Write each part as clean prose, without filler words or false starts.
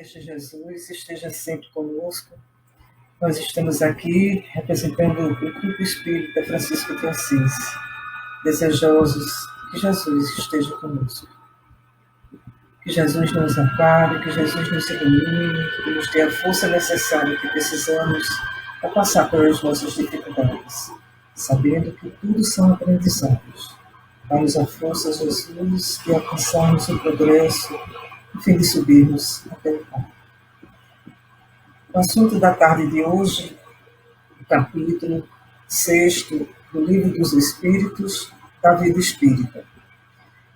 Mestre Jesus esteja sempre conosco. Nós estamos aqui representando o Grupo Espírita Francisco de Assis, desejosos que Jesus esteja conosco. Que Jesus nos ampare, que Jesus nos ilumine, que nos dê a força necessária que precisamos para passar pelas nossas dificuldades, sabendo que tudo são aprendizados. Dá-nos a força, Jesus, de alcançarmos o progresso, a fim de subirmos até o Pai. O assunto da tarde de hoje, o capítulo 6º do Livro dos Espíritos, da Vida Espírita.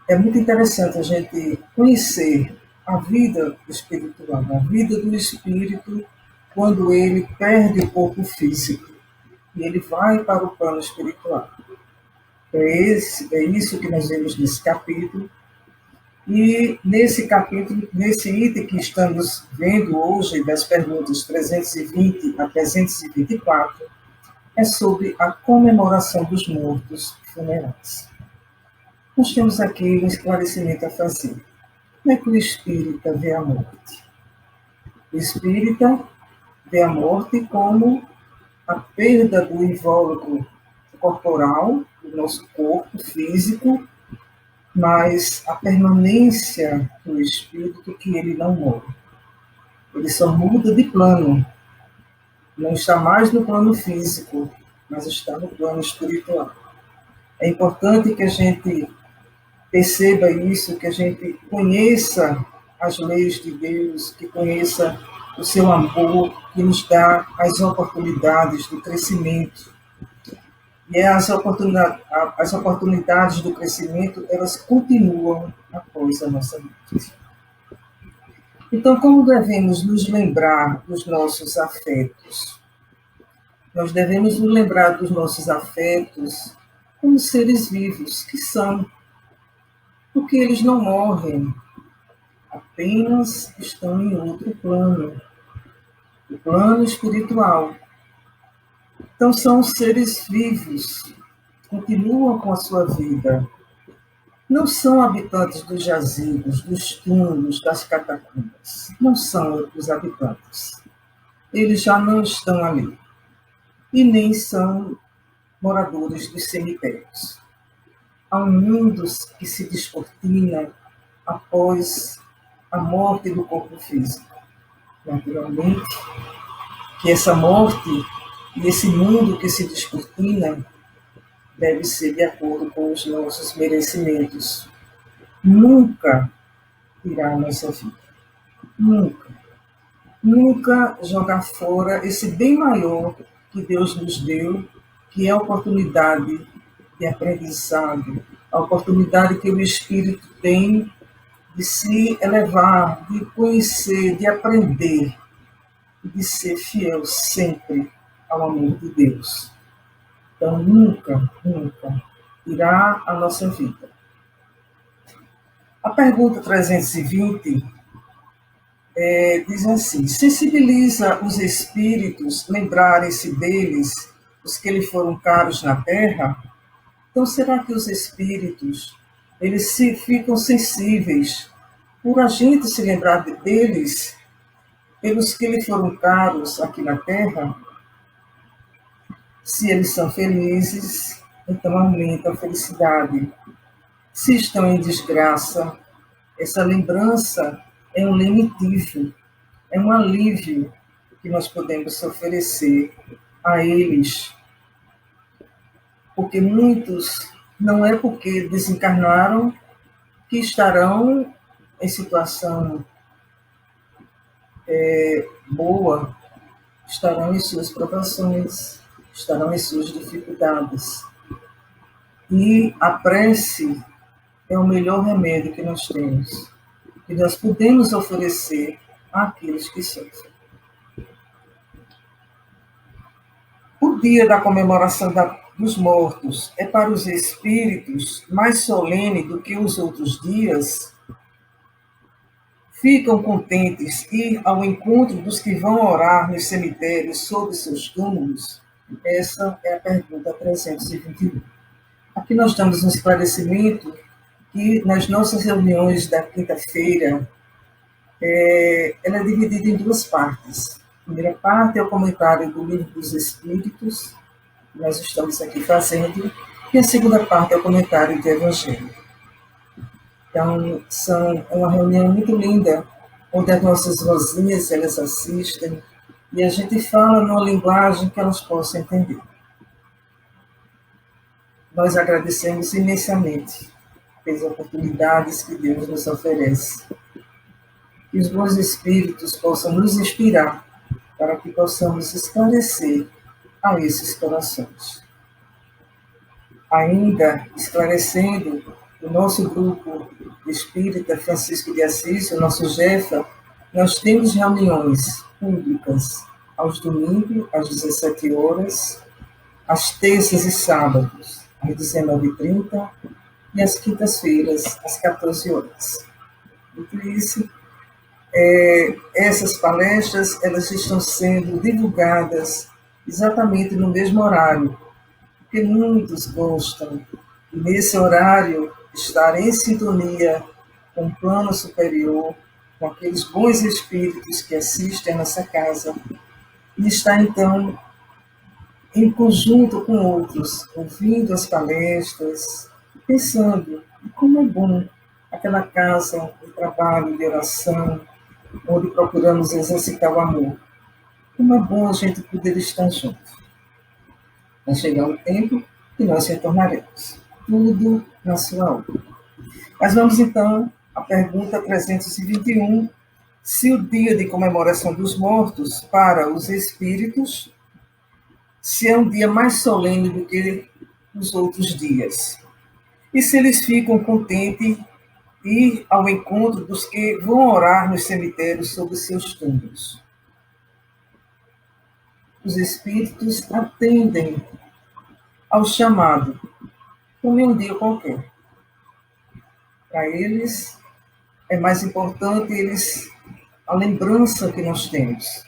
É muito interessante a gente conhecer a vida espiritual, a vida do espírito, quando ele perde o corpo físico e ele vai para o plano espiritual. É isso que nós vemos nesse capítulo. E nesse capítulo, nesse item que estamos vendo hoje, das perguntas 320 a 324, é sobre a comemoração dos mortos funerais. Nós temos aqui um esclarecimento a fazer. Como é que o espírita vê a morte? O espírita vê a morte como a perda do invólucro corporal, do nosso corpo físico, mas a permanência do espírito, que ele não morre. Ele só muda de plano. Não está mais no plano físico, mas está no plano espiritual. É importante que a gente perceba isso, que a gente conheça as leis de Deus, que conheça o seu amor, que nos dá as oportunidades do crescimento. E as oportunidades do crescimento, elas continuam após a nossa morte. Então, como devemos nos lembrar dos nossos afetos? Nós devemos nos lembrar dos nossos afetos como seres vivos que são, porque eles não morrem, apenas estão em outro plano, o plano espiritual. Então, são seres vivos, continuam com a sua vida. Não são habitantes dos jazigos, dos túmulos, das catacumbas. Não são os habitantes. Eles já não estão ali. E nem são moradores dos cemitérios. Há um mundo que se descortina após a morte do corpo físico. Naturalmente, que essa morte e esse mundo que se descortina deve ser de acordo com os nossos merecimentos. Nunca irá a nossa vida. Nunca. Nunca jogar fora esse bem maior que Deus nos deu, que é a oportunidade de aprendizado, a oportunidade que o Espírito tem de se elevar, de conhecer, de aprender, de ser fiel sempre ao amor de Deus. Então, nunca irá a nossa vida. A pergunta 320 diz assim: sensibiliza os espíritos lembrarem-se deles, os que lhe foram caros na terra? Então, será que os espíritos eles ficam sensíveis por a gente se lembrar deles, pelos que lhe foram caros aqui na terra? Se eles são felizes, então aumenta a felicidade. Se estão em desgraça, essa lembrança é um lenitivo, é um alívio que nós podemos oferecer a eles. Porque muitos, não é porque desencarnaram que estarão em situação boa, estarão em suas provações, estarão em suas dificuldades. E a prece é o melhor remédio que nós temos, que nós podemos oferecer àqueles que sofrem. O dia da comemoração dos mortos é para os espíritos mais solene do que os outros dias? Ficam contentes ir ao encontro dos que vão orar nos cemitérios sobre seus túmulos? Essa é a pergunta 321. Aqui nós damos um esclarecimento que nas nossas reuniões da quinta-feira, Ela é dividida em duas partes. A primeira parte é o comentário do Livro dos Espíritos, que nós estamos aqui fazendo, e a segunda parte é o comentário do Evangelho. Então, é uma reunião muito linda, onde as nossas vozinhas, elas assistem, e a gente fala numa linguagem que elas possam entender. Nós agradecemos imensamente pelas oportunidades que Deus nos oferece. Que os bons espíritos possam nos inspirar para que possamos esclarecer a esses corações. Ainda esclarecendo, o nosso grupo espírita Francisco de Assis, o nosso GEFA, nós temos reuniões públicas aos domingos, às 17 horas, às terças e sábados, às 19h30, e às quintas-feiras, às 14 horas. Por isso, essas palestras, elas estão sendo divulgadas exatamente no mesmo horário, porque muitos gostam de, nesse horário, estar em sintonia com o plano superior, com aqueles bons espíritos que assistem a nossa casa, e estar, então, em conjunto com outros, ouvindo as palestras, pensando como é bom aquela casa de trabalho, de oração, onde procuramos exercitar o amor. Como é bom a gente poder estar junto. Vai chegar o tempo que nós retornaremos. Tudo na sua hora. Mas vamos então à pergunta 321. Se o dia de comemoração dos mortos para os espíritos, se é um dia mais solene do que os outros dias. E se eles ficam contentes de ir ao encontro dos que vão orar nos cemitérios sobre seus túmulos. Os espíritos atendem ao chamado, como em um dia qualquer. Para eles, é mais importante a lembrança que nós temos.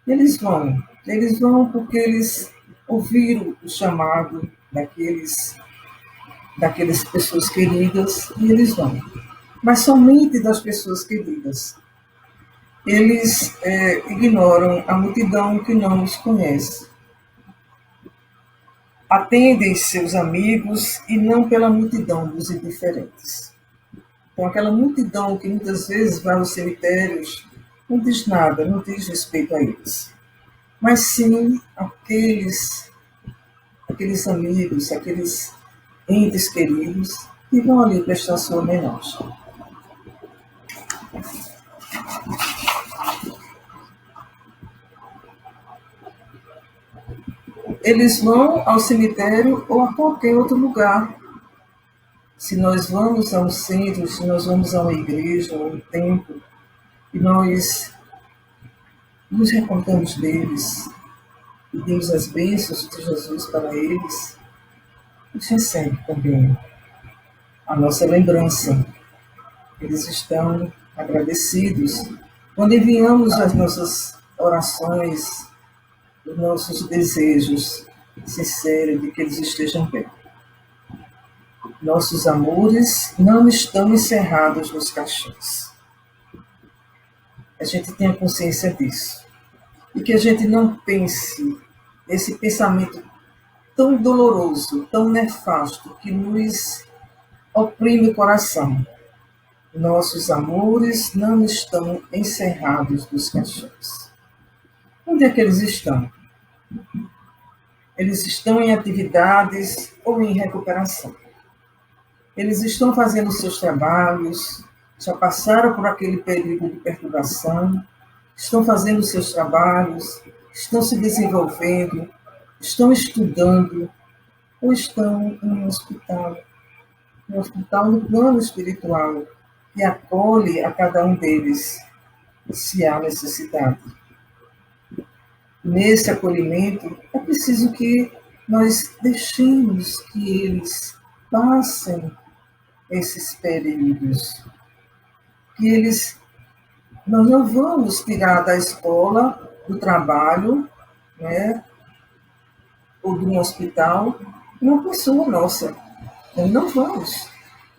Eles vão porque eles ouviram o chamado daquelas pessoas queridas e eles vão. Mas somente das pessoas queridas. Eles ignoram a multidão que não os conhece. Atendem seus amigos e não pela multidão dos indiferentes. Então, aquela multidão que muitas vezes vai aos cemitérios não diz nada, não diz respeito a eles. Mas sim aqueles amigos, aqueles entes queridos que vão ali prestar sua homenagem. Eles vão ao cemitério ou a qualquer outro lugar. Se nós vamos a um centro, se nós vamos a uma igreja, a um templo, e nós nos recordamos deles, pedimos as bênçãos de Jesus para eles, nos recebe também a nossa lembrança. Eles estão agradecidos quando enviamos as nossas orações, os nossos desejos sinceros de que eles estejam bem. Nossos amores não estão encerrados nos caixões. A gente tenha consciência disso. E que a gente não pense esse pensamento tão doloroso, tão nefasto, que nos oprime o coração. Nossos amores não estão encerrados nos caixões. Onde é que eles estão? Eles estão em atividades ou em recuperação. Eles estão fazendo seus trabalhos, já passaram por aquele período de perturbação, estão fazendo seus trabalhos, estão se desenvolvendo, estão estudando, ou estão em um hospital no plano espiritual, que acolhe a cada um deles, se há necessidade. Nesse acolhimento, é preciso que nós deixemos que eles passem esses períodos, que nós não vamos tirar da escola, do trabalho, né, ou de um hospital, uma pessoa nossa. Não vamos.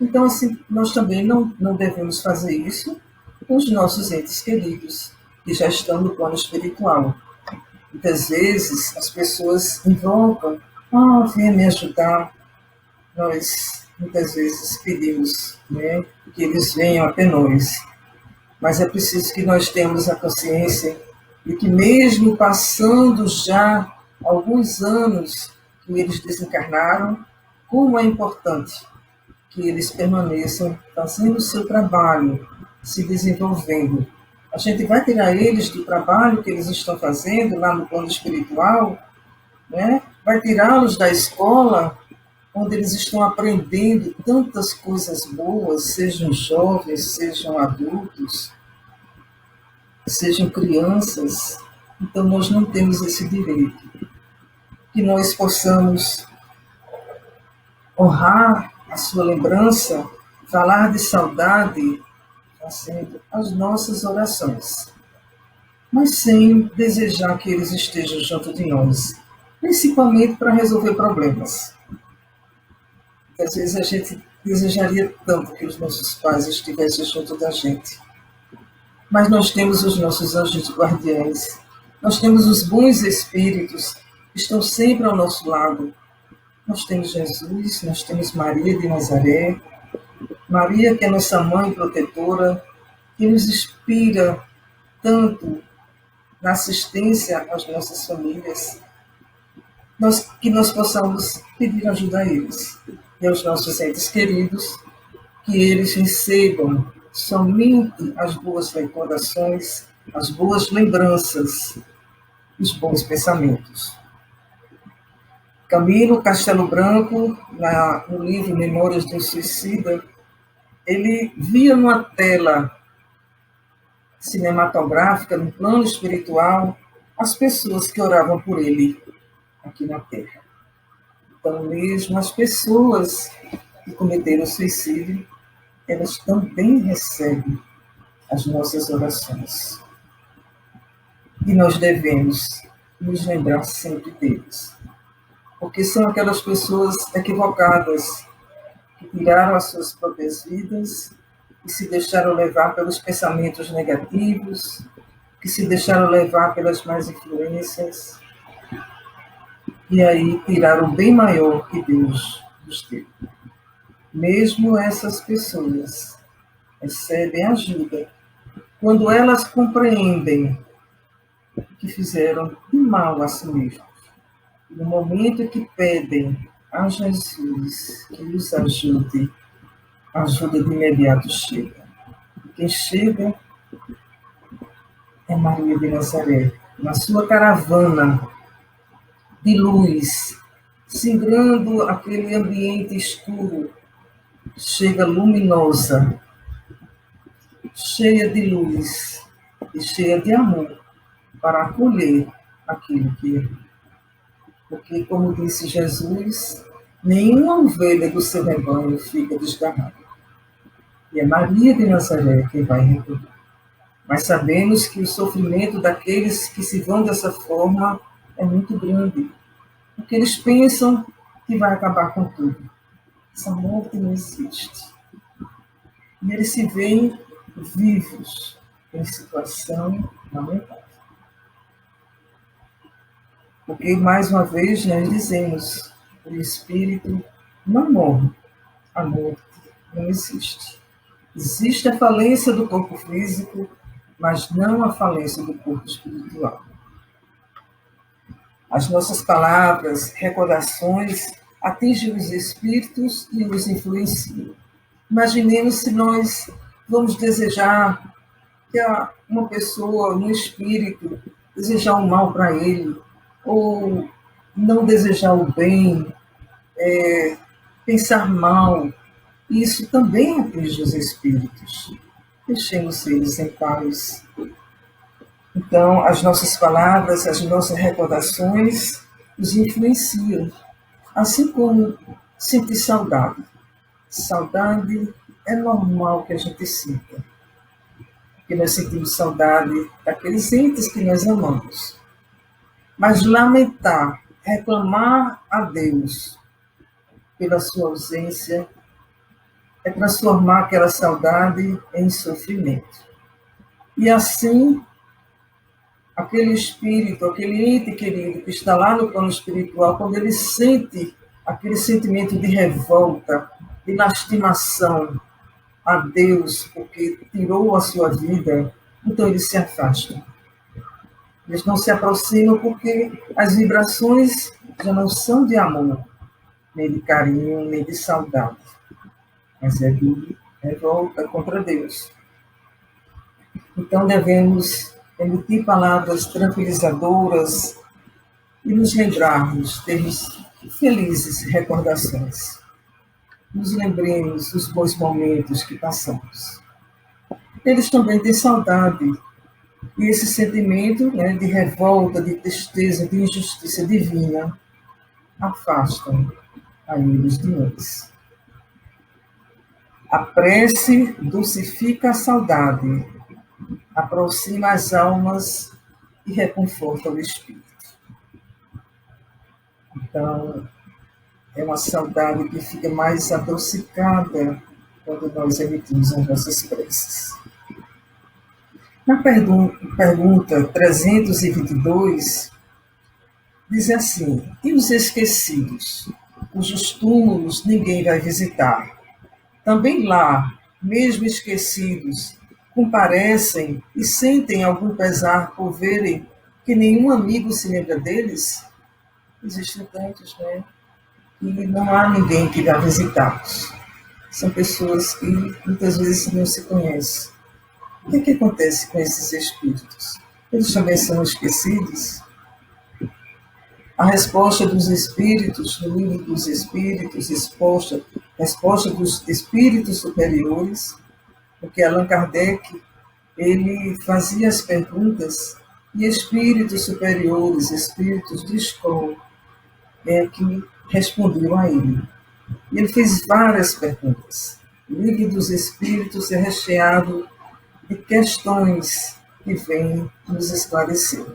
Então, assim, nós também não devemos fazer isso, com os nossos entes queridos, que já estão no plano espiritual. Muitas vezes as pessoas invocam, venha me ajudar. Nós muitas vezes pedimos, né, que eles venham até nós, mas é preciso que nós tenhamos a consciência de que mesmo passando já alguns anos que eles desencarnaram, como é importante que eles permaneçam fazendo o seu trabalho, se desenvolvendo. A gente vai tirar eles do trabalho que eles estão fazendo lá no plano espiritual, né? Vai tirá-los da escola, onde eles estão aprendendo tantas coisas boas, sejam jovens, sejam adultos, sejam crianças. Então, nós não temos esse direito. Que nós possamos honrar a sua lembrança, falar de saudade, fazendo as nossas orações, mas sem desejar que eles estejam junto de nós, principalmente para resolver problemas. Às vezes a gente desejaria tanto que os nossos pais estivessem junto da gente, mas nós temos os nossos anjos guardiães, nós temos os bons espíritos que estão sempre ao nosso lado. Nós temos Jesus, nós temos Maria de Nazaré, Maria, que é nossa mãe protetora, que nos inspira tanto na assistência às nossas famílias, que nós possamos pedir ajuda a eles e aos nossos entes queridos, que eles recebam somente as boas recordações, as boas lembranças, os bons pensamentos. Camilo Castelo Branco, no livro Memórias de um Suicida, ele via numa tela cinematográfica, no plano espiritual, as pessoas que oravam por ele aqui na Terra. Então, mesmo as pessoas que cometeram suicídio, elas também recebem as nossas orações. E nós devemos nos lembrar sempre deles, porque são aquelas pessoas equivocadas que tiraram as suas próprias vidas e se deixaram levar pelos pensamentos negativos, que se deixaram levar pelas más influências, e aí tiraram o bem maior que Deus nos deu. Mesmo essas pessoas recebem ajuda quando elas compreendem que fizeram de mal a si mesmos. No momento que pedem a Jesus que os ajude, a ajuda de imediato chega. Quem chega é Maria de Nazaré, na sua caravana de luz, singrando aquele ambiente escuro, chega luminosa, cheia de luz e cheia de amor, para acolher aquilo que é. Porque, como disse Jesus, nenhuma ovelha do seu rebanho fica desgarrada. E é Maria de Nazaré quem vai recolher. Mas sabemos que o sofrimento daqueles que se vão dessa forma é muito grande, porque eles pensam que vai acabar com tudo. Essa morte não existe. E eles se veem vivos em situação lamentável. Porque, mais uma vez, nós dizemos, o espírito não morre, a morte não existe. Existe a falência do corpo físico, mas não a falência do corpo espiritual. As nossas palavras, recordações, atingem os espíritos e os influenciam. Imaginemos se nós vamos desejar que uma pessoa, um espírito, desejar o mal para ele, ou não desejar o bem, pensar mal. Isso também atinge os espíritos. Deixemos eles em paz. Então, as nossas palavras, as nossas recordações os influenciam, assim como sentir saudade. Saudade é normal que a gente sinta, porque nós sentimos saudade daqueles entes que nós amamos. Mas lamentar, reclamar a Deus pela sua ausência, é transformar aquela saudade em sofrimento. E assim, aquele espírito, aquele ente querido que está lá no plano espiritual, quando ele sente aquele sentimento de revolta, de lastimação a Deus, porque tirou a sua vida, então eles se afastam. Eles não se aproximam porque as vibrações já não são de amor, nem de carinho, nem de saudade, mas é de revolta contra Deus. Então devemos emitir palavras tranquilizadoras e nos lembrarmos, termos felizes recordações. Nos lembremos dos bons momentos que passamos. Eles também têm saudade. E esse sentimento, né, de revolta, de tristeza, de injustiça divina, afastam a eles de nós. A prece dulcifica a saudade, aproxima as almas e reconforta o espírito. Então, é uma saudade que fica mais adocicada quando nós emitimos as nossas preces. Na pergunta 322, diz assim: e os esquecidos, cujos túmulos ninguém vai visitar? Também lá, mesmo esquecidos, comparecem e sentem algum pesar por verem que nenhum amigo se lembra deles? Existem tantos, né? E não há ninguém que vá visitá-los. São pessoas que muitas vezes não se conhecem. O que acontece com esses espíritos? Eles também são esquecidos? A resposta dos espíritos, no livro dos espíritos, resposta dos espíritos superiores, porque Allan Kardec, ele fazia as perguntas e espíritos superiores, espíritos de escola, que respondiam a ele. E ele fez várias perguntas. O livro dos espíritos é recheado de questões que vêm nos esclarecer.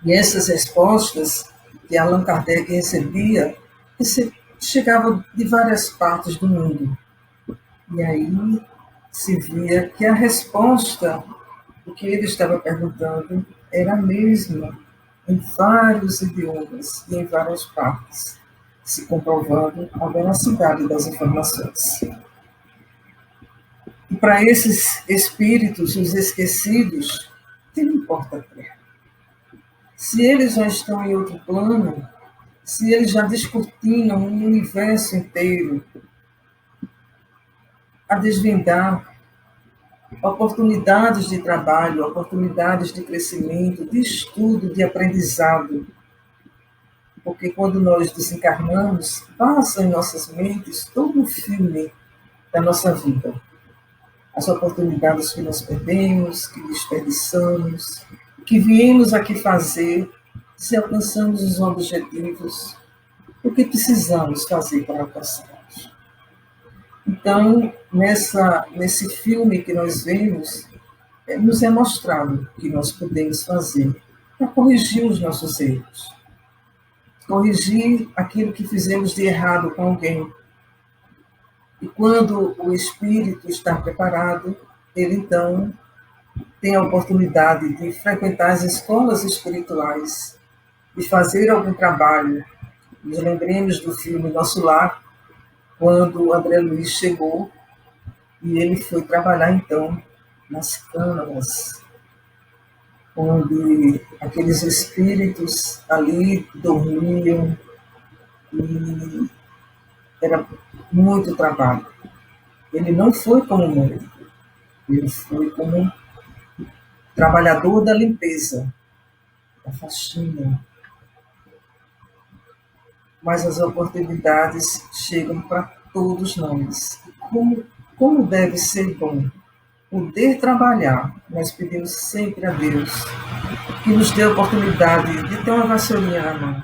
E essas respostas que Allan Kardec recebia, chegavam de várias partes do mundo. E aí se via que a resposta do que ele estava perguntando era a mesma em vários idiomas e em várias partes, se comprovando a veracidade das informações. E para esses espíritos, os esquecidos, que não importa a Terra. Se eles já estão em outro plano, se eles já descortinam um universo inteiro a desvendar oportunidades de trabalho, oportunidades de crescimento, de estudo, de aprendizado. Porque quando nós desencarnamos, passa em nossas mentes todo um filme da nossa vida. As oportunidades que nós perdemos, que desperdiçamos, que viemos aqui fazer, se alcançamos os objetivos, o que precisamos fazer para alcançá-los. Então, nesse filme que nós vemos, nos é mostrado o que nós podemos fazer para corrigir os nossos erros, corrigir aquilo que fizemos de errado com alguém. E quando o espírito está preparado, ele então tem a oportunidade de frequentar as escolas espirituais, de fazer algum trabalho. Nos lembremos do filme Nosso Lar, quando o André Luiz chegou e ele foi trabalhar então nas câmaras, onde aqueles espíritos ali dormiam e era muito trabalho. Ele não foi como médico, ele foi como trabalhador da limpeza, da faxina. Mas as oportunidades chegam para todos nós. Como deve ser bom poder trabalhar. Nós pedimos sempre a Deus que nos dê a oportunidade de ter uma vassourinha na mão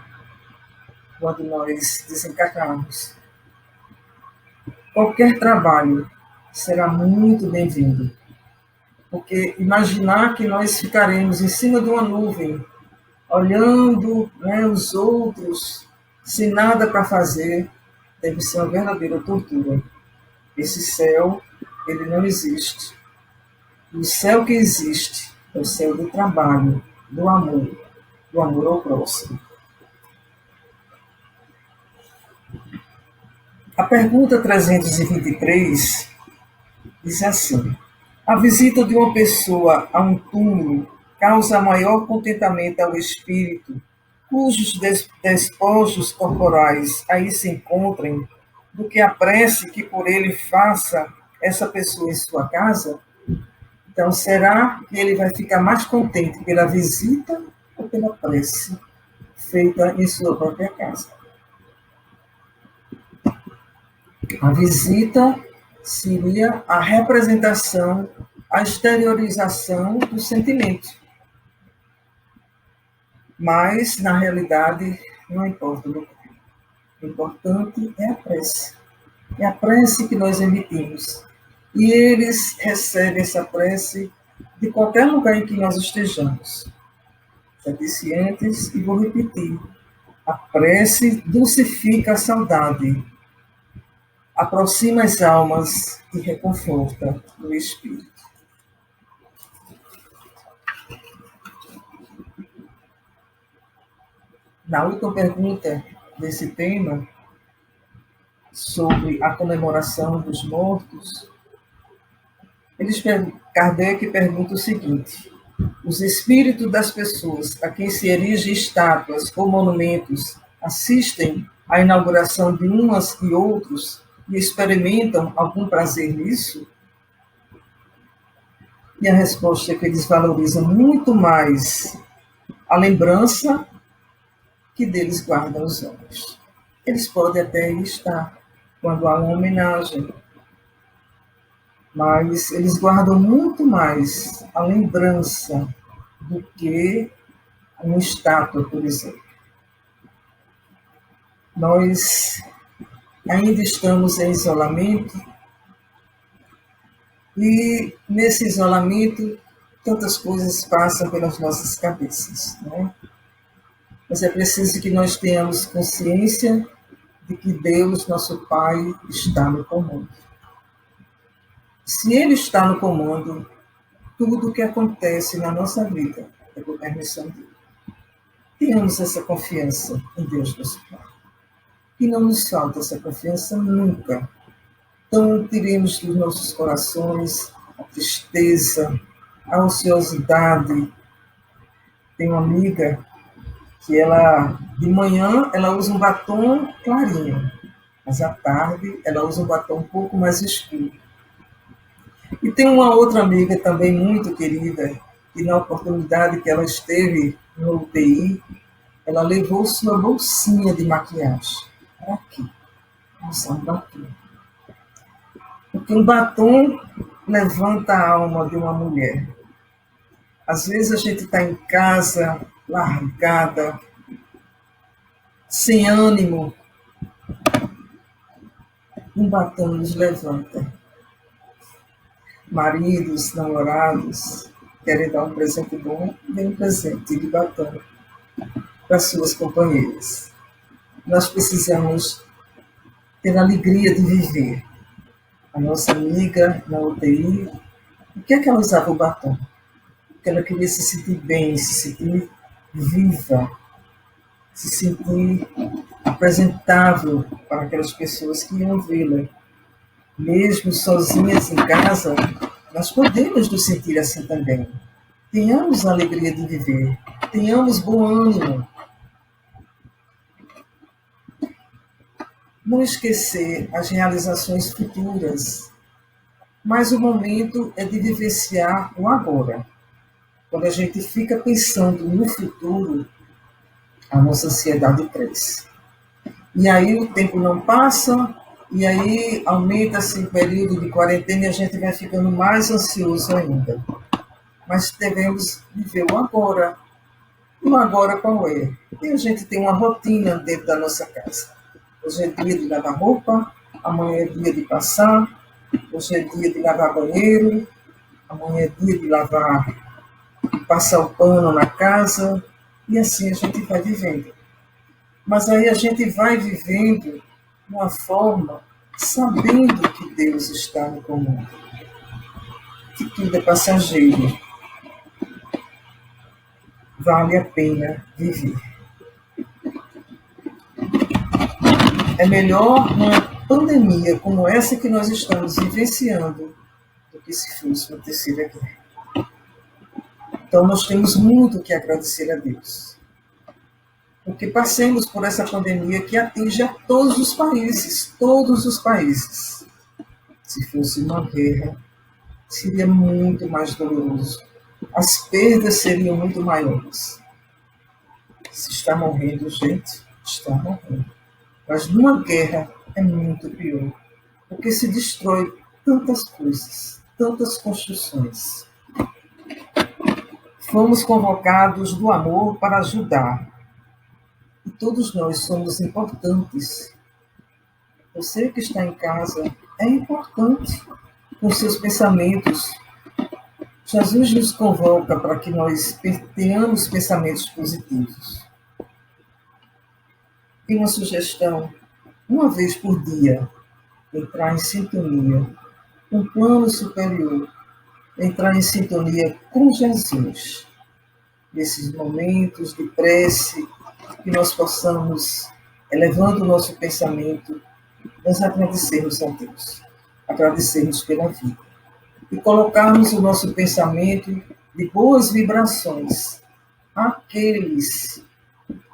quando nós desencarnarmos. Qualquer trabalho será muito bem-vindo, porque imaginar que nós ficaremos em cima de uma nuvem, olhando, né, os outros, sem nada para fazer, deve ser uma verdadeira tortura. Esse céu, ele não existe. O céu que existe é o céu do trabalho, do amor ao próximo. A pergunta 323 diz assim: a visita de uma pessoa a um túmulo causa maior contentamento ao espírito, cujos despojos corporais aí se encontrem, do que a prece que por ele faça essa pessoa em sua casa? Então, será que ele vai ficar mais contente pela visita ou pela prece feita em sua própria casa? A visita seria a representação, a exteriorização do sentimento. Mas, na realidade, não importa o lugar. O importante é a prece. É a prece que nós emitimos. E eles recebem essa prece de qualquer lugar em que nós estejamos. Já disse antes e vou repetir. A prece dulcifica a saudade, aproxima as almas e reconforta o espírito. Na última pergunta desse tema, sobre a comemoração dos mortos, Kardec pergunta o seguinte: os espíritos das pessoas a quem se erigem estátuas ou monumentos assistem à inauguração de umas e outros e experimentam algum prazer nisso? E a resposta é que eles valorizam muito mais a lembrança que deles guardam os olhos. Eles podem até estar quando há uma homenagem, mas eles guardam muito mais a lembrança do que uma estátua, por exemplo. Nós ainda estamos em isolamento e nesse isolamento tantas coisas passam pelas nossas cabeças, né? Mas é preciso que nós tenhamos consciência de que Deus, nosso Pai, está no comando. Se Ele está no comando, tudo o que acontece na nossa vida é por permissão dele. Tenhamos essa confiança em Deus, nosso Pai. E não nos falta essa confiança nunca. Então, tiremos dos nossos corações a tristeza, a ociosidade. Tenho uma amiga que de manhã, ela usa um batom clarinho, mas à tarde ela usa um batom um pouco mais escuro. E tem uma outra amiga também muito querida, que na oportunidade que ela esteve no UTI, ela levou sua bolsinha de maquiagem. Para aqui. Nossa, um batom. Porque um batom levanta a alma de uma mulher. Às vezes a gente está em casa, largada, sem ânimo. Um batom nos levanta. Maridos, namorados, querem dar um presente bom, dê um presente de batom para suas companheiras. Nós precisamos ter a alegria de viver. A nossa amiga na UTI, por que ela usava o batom? Porque ela queria se sentir bem, se sentir viva, se sentir apresentável para aquelas pessoas que iam vê-la. Mesmo sozinhas em casa, nós podemos nos sentir assim também. Tenhamos a alegria de viver, tenhamos bom ânimo. Não esquecer as realizações futuras, mas o momento é de vivenciar o agora. Quando a gente fica pensando no futuro, a nossa ansiedade cresce. E aí o tempo não passa, e aí aumenta-se o período de quarentena e a gente vai ficando mais ansioso ainda. Mas devemos viver o agora. E o agora qual é? E a gente tem uma rotina dentro da nossa casa. Hoje é dia de lavar roupa, amanhã é dia de passar, hoje é dia de lavar banheiro, amanhã é dia de passar o pano na casa, e assim a gente vai vivendo. Mas aí a gente vai vivendo de uma forma sabendo que Deus está no comando. tudo é passageiro. Vale a pena viver. É melhor uma pandemia como essa que nós estamos vivenciando do que se fosse uma terceira guerra. Então, nós temos muito que agradecer a Deus. Porque passemos por essa pandemia que atinge a todos os países, todos os países. Se fosse uma guerra, seria muito mais doloroso. As perdas seriam muito maiores. Se está morrendo, gente, está morrendo. Mas numa guerra é muito pior, porque se destrói tantas coisas, tantas construções. Fomos convocados do amor para ajudar. E todos nós somos importantes. Você que está em casa é importante com seus pensamentos. Jesus nos convoca para que nós tenhamos pensamentos positivos. E uma sugestão, uma vez por dia, entrar em sintonia, um plano superior, entrar em sintonia com Jesus. Nesses momentos de prece, que nós possamos, elevando o nosso pensamento, nós agradecermos a Deus, agradecermos pela vida e colocarmos o nosso pensamento de boas vibrações àqueles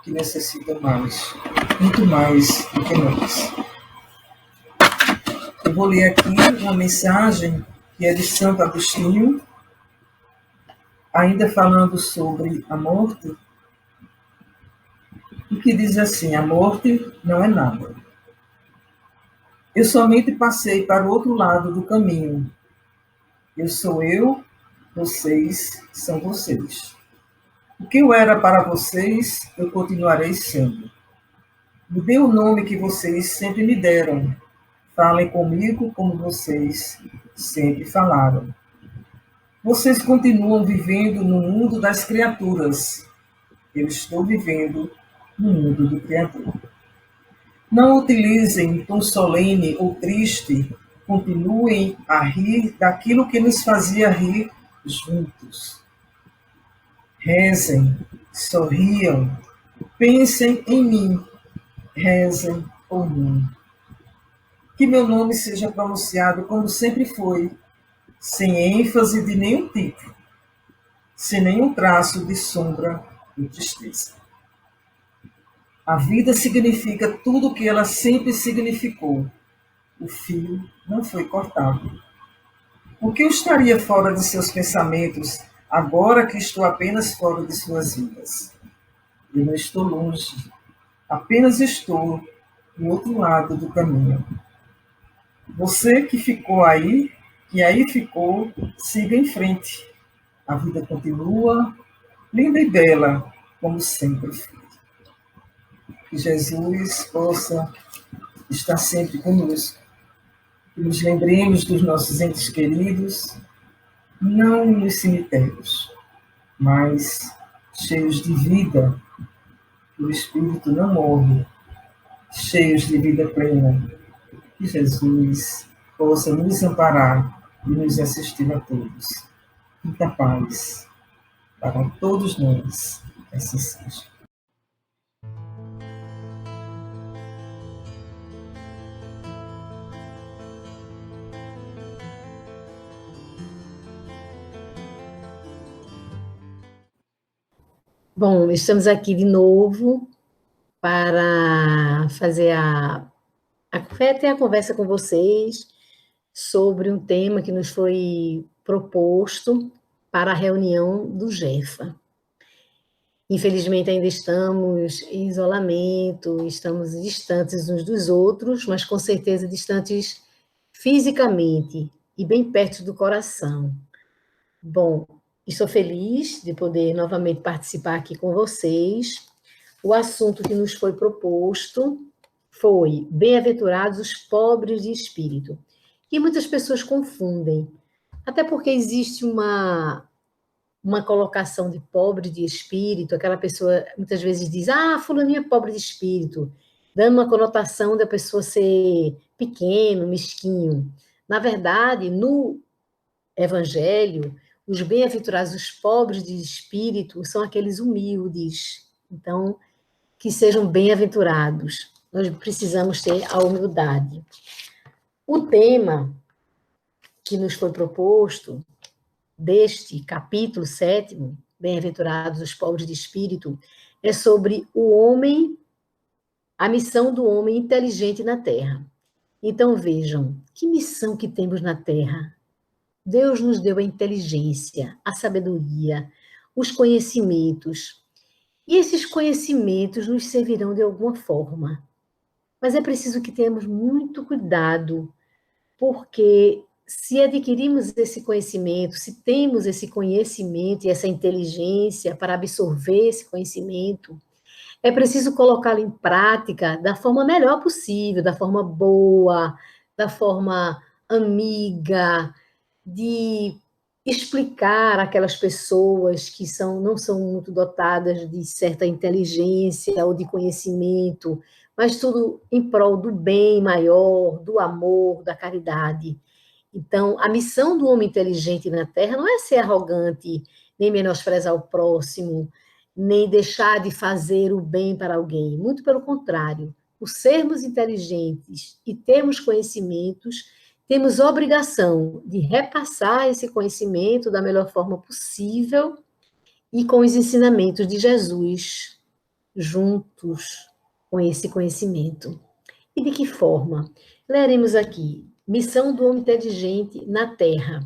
que necessitam mais, muito mais do que nós. Eu vou ler aqui uma mensagem que é de Santo Agostinho, ainda falando sobre a morte, e que diz assim: a morte não é nada. Eu somente passei para o outro lado do caminho. Eu sou eu, vocês são vocês. O que eu era para vocês, eu continuarei sendo. Me dê o nome que vocês sempre me deram. Falem comigo como vocês sempre falaram. Vocês continuam vivendo no mundo das criaturas. Eu estou vivendo no mundo do Criador. Não utilizem tom solene ou triste, continuem a rir daquilo que nos fazia rir juntos. Rezem, sorriam, pensem em mim, rezem por mim. Que meu nome seja pronunciado como sempre foi, sem ênfase de nenhum tipo, sem nenhum traço de sombra ou tristeza. A vida significa tudo o que ela sempre significou. O fio não foi cortado. Por que eu estaria fora de seus pensamentos, agora que estou apenas fora de suas vidas? Eu não estou longe, apenas estou do outro lado do caminho. Você que ficou aí, que aí ficou, siga em frente. A vida continua, linda e bela, como sempre foi. Que Jesus possa estar sempre conosco. Que nos lembremos dos nossos entes queridos, não nos cemitérios, mas cheios de vida, que o Espírito não morre, cheios de vida plena. Que Jesus possa nos amparar e nos assistir a todos. Muita paz para todos nós. Que assim seja. Bom, estamos aqui de novo para fazer ter a conversa com vocês sobre um tema que nos foi proposto para a reunião do GEFA. Infelizmente, ainda estamos em isolamento, estamos distantes uns dos outros, mas com certeza distantes fisicamente e bem perto do coração. Bom, estou feliz de poder novamente participar aqui com vocês. O assunto que nos foi proposto foi bem-aventurados os pobres de espírito. E muitas pessoas confundem, até porque existe uma colocação de pobre de espírito, aquela pessoa muitas vezes diz, fulaninho é pobre de espírito, dando uma conotação da pessoa ser pequeno, mesquinho. Na verdade, no evangelho, os bem-aventurados, os pobres de espírito, são aqueles humildes. Então, que sejam bem-aventurados. Nós precisamos ter a humildade. O tema que nos foi proposto deste capítulo 7º, Bem-aventurados os pobres de espírito, é sobre o homem, a missão do homem inteligente na Terra. Então, vejam, que missão que temos na Terra? Deus nos deu a inteligência, a sabedoria, os conhecimentos. E esses conhecimentos nos servirão de alguma forma. Mas é preciso que tenhamos muito cuidado, porque se adquirimos esse conhecimento, se temos esse conhecimento e essa inteligência para absorver esse conhecimento, é preciso colocá-lo em prática da forma melhor possível, da forma boa, da forma amiga, de explicar àquelas pessoas que não são muito dotadas de certa inteligência ou de conhecimento, mas tudo em prol do bem maior, do amor, da caridade. Então, a missão do homem inteligente na Terra não é ser arrogante, nem menosprezar o próximo, nem deixar de fazer o bem para alguém. Muito pelo contrário, por sermos inteligentes e termos conhecimentos, temos obrigação de repassar esse conhecimento da melhor forma possível e com os ensinamentos de Jesus juntos com esse conhecimento. E de que forma? Leremos aqui. Missão do homem inteligente na Terra.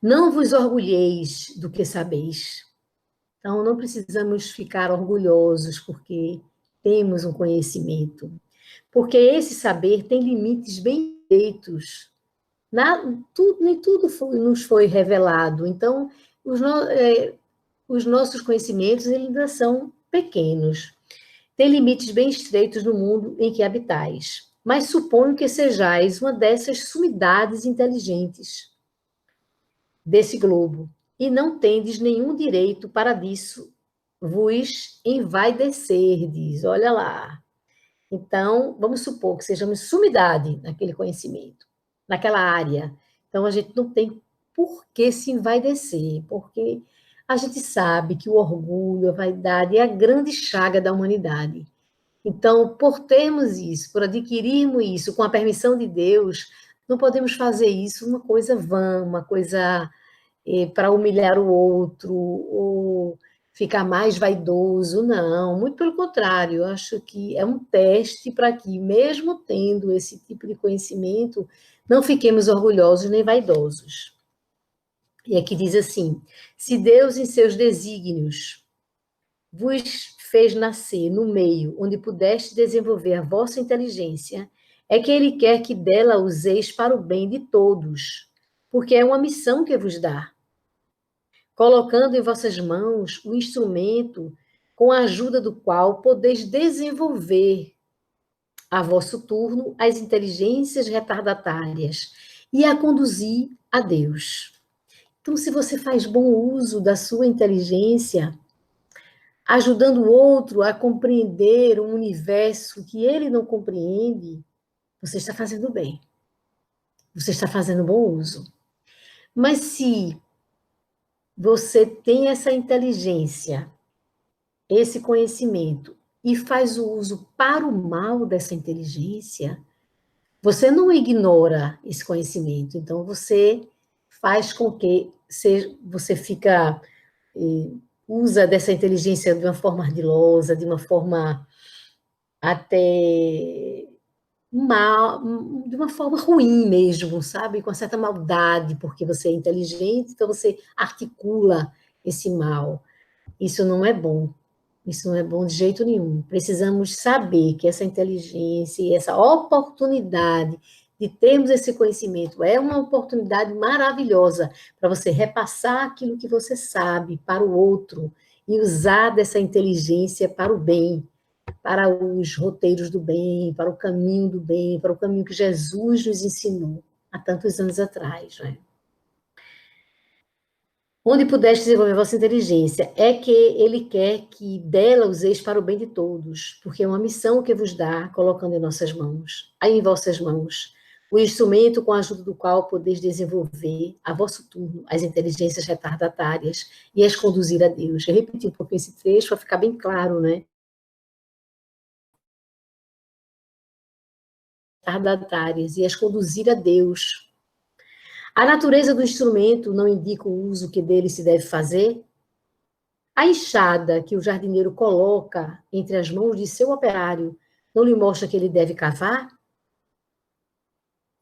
Não vos orgulheis do que sabeis. Então, não precisamos ficar orgulhosos porque temos um conhecimento. Porque esse saber tem limites bem feitos. Nem tudo nos foi revelado. Então, os nossos conhecimentos ainda são pequenos. Tem limites bem estreitos no mundo em que habitais. Mas suponho que sejais uma dessas sumidades inteligentes desse globo, e não tendes nenhum direito para disso vos envaidecerdes. Olha lá. Então, vamos supor que sejamos sumidade naquele conhecimento, naquela área. Então, a gente não tem por que se envaidecer, porque a gente sabe que o orgulho, a vaidade é a grande chaga da humanidade. Então, por termos isso, por adquirirmos isso com a permissão de Deus, não podemos fazer isso uma coisa vã, uma coisa para humilhar o outro, ou ficar mais vaidoso, não. Muito pelo contrário, eu acho que é um teste para que, mesmo tendo esse tipo de conhecimento, não fiquemos orgulhosos nem vaidosos. E aqui diz assim: se Deus, em seus desígnios, vos fez nascer no meio onde pudeste desenvolver a vossa inteligência, é que Ele quer que dela useis para o bem de todos, porque é uma missão que vos dá, colocando em vossas mãos o instrumento com a ajuda do qual podeis desenvolver a vosso turno as inteligências retardatárias e a conduzir a Deus. Então, se você faz bom uso da sua inteligência, ajudando o outro a compreender um universo que ele não compreende, você está fazendo bem. Você está fazendo bom uso. Mas se você tem essa inteligência, esse conhecimento, e faz o uso para o mal dessa inteligência, você não ignora esse conhecimento. Então, você faz com que você fica... usa dessa inteligência de uma forma ardilosa, de uma forma até mal, de uma forma ruim mesmo, sabe? Com certa maldade, porque você é inteligente, então você articula esse mal. Isso não é bom. Isso não é bom de jeito nenhum. Precisamos saber que essa inteligência e essa oportunidade de termos esse conhecimento é uma oportunidade maravilhosa para você repassar aquilo que você sabe para o outro e usar dessa inteligência para o bem, para os roteiros do bem, para o caminho do bem, para o caminho que Jesus nos ensinou há tantos anos atrás, né? Onde pudeste desenvolver a vossa inteligência, é que Ele quer que dela useis para o bem de todos, porque é uma missão que vos dá, colocando em nossas mãos, aí em vossas mãos, o instrumento com a ajuda do qual podeis desenvolver, a vosso turno, as inteligências retardatárias e as conduzir a Deus. Eu repeti um pouco esse trecho para ficar bem claro, né? Retardatárias e as conduzir a Deus. A natureza do instrumento não indica o uso que dele se deve fazer? A enxada que o jardineiro coloca entre as mãos de seu operário não lhe mostra que ele deve cavar?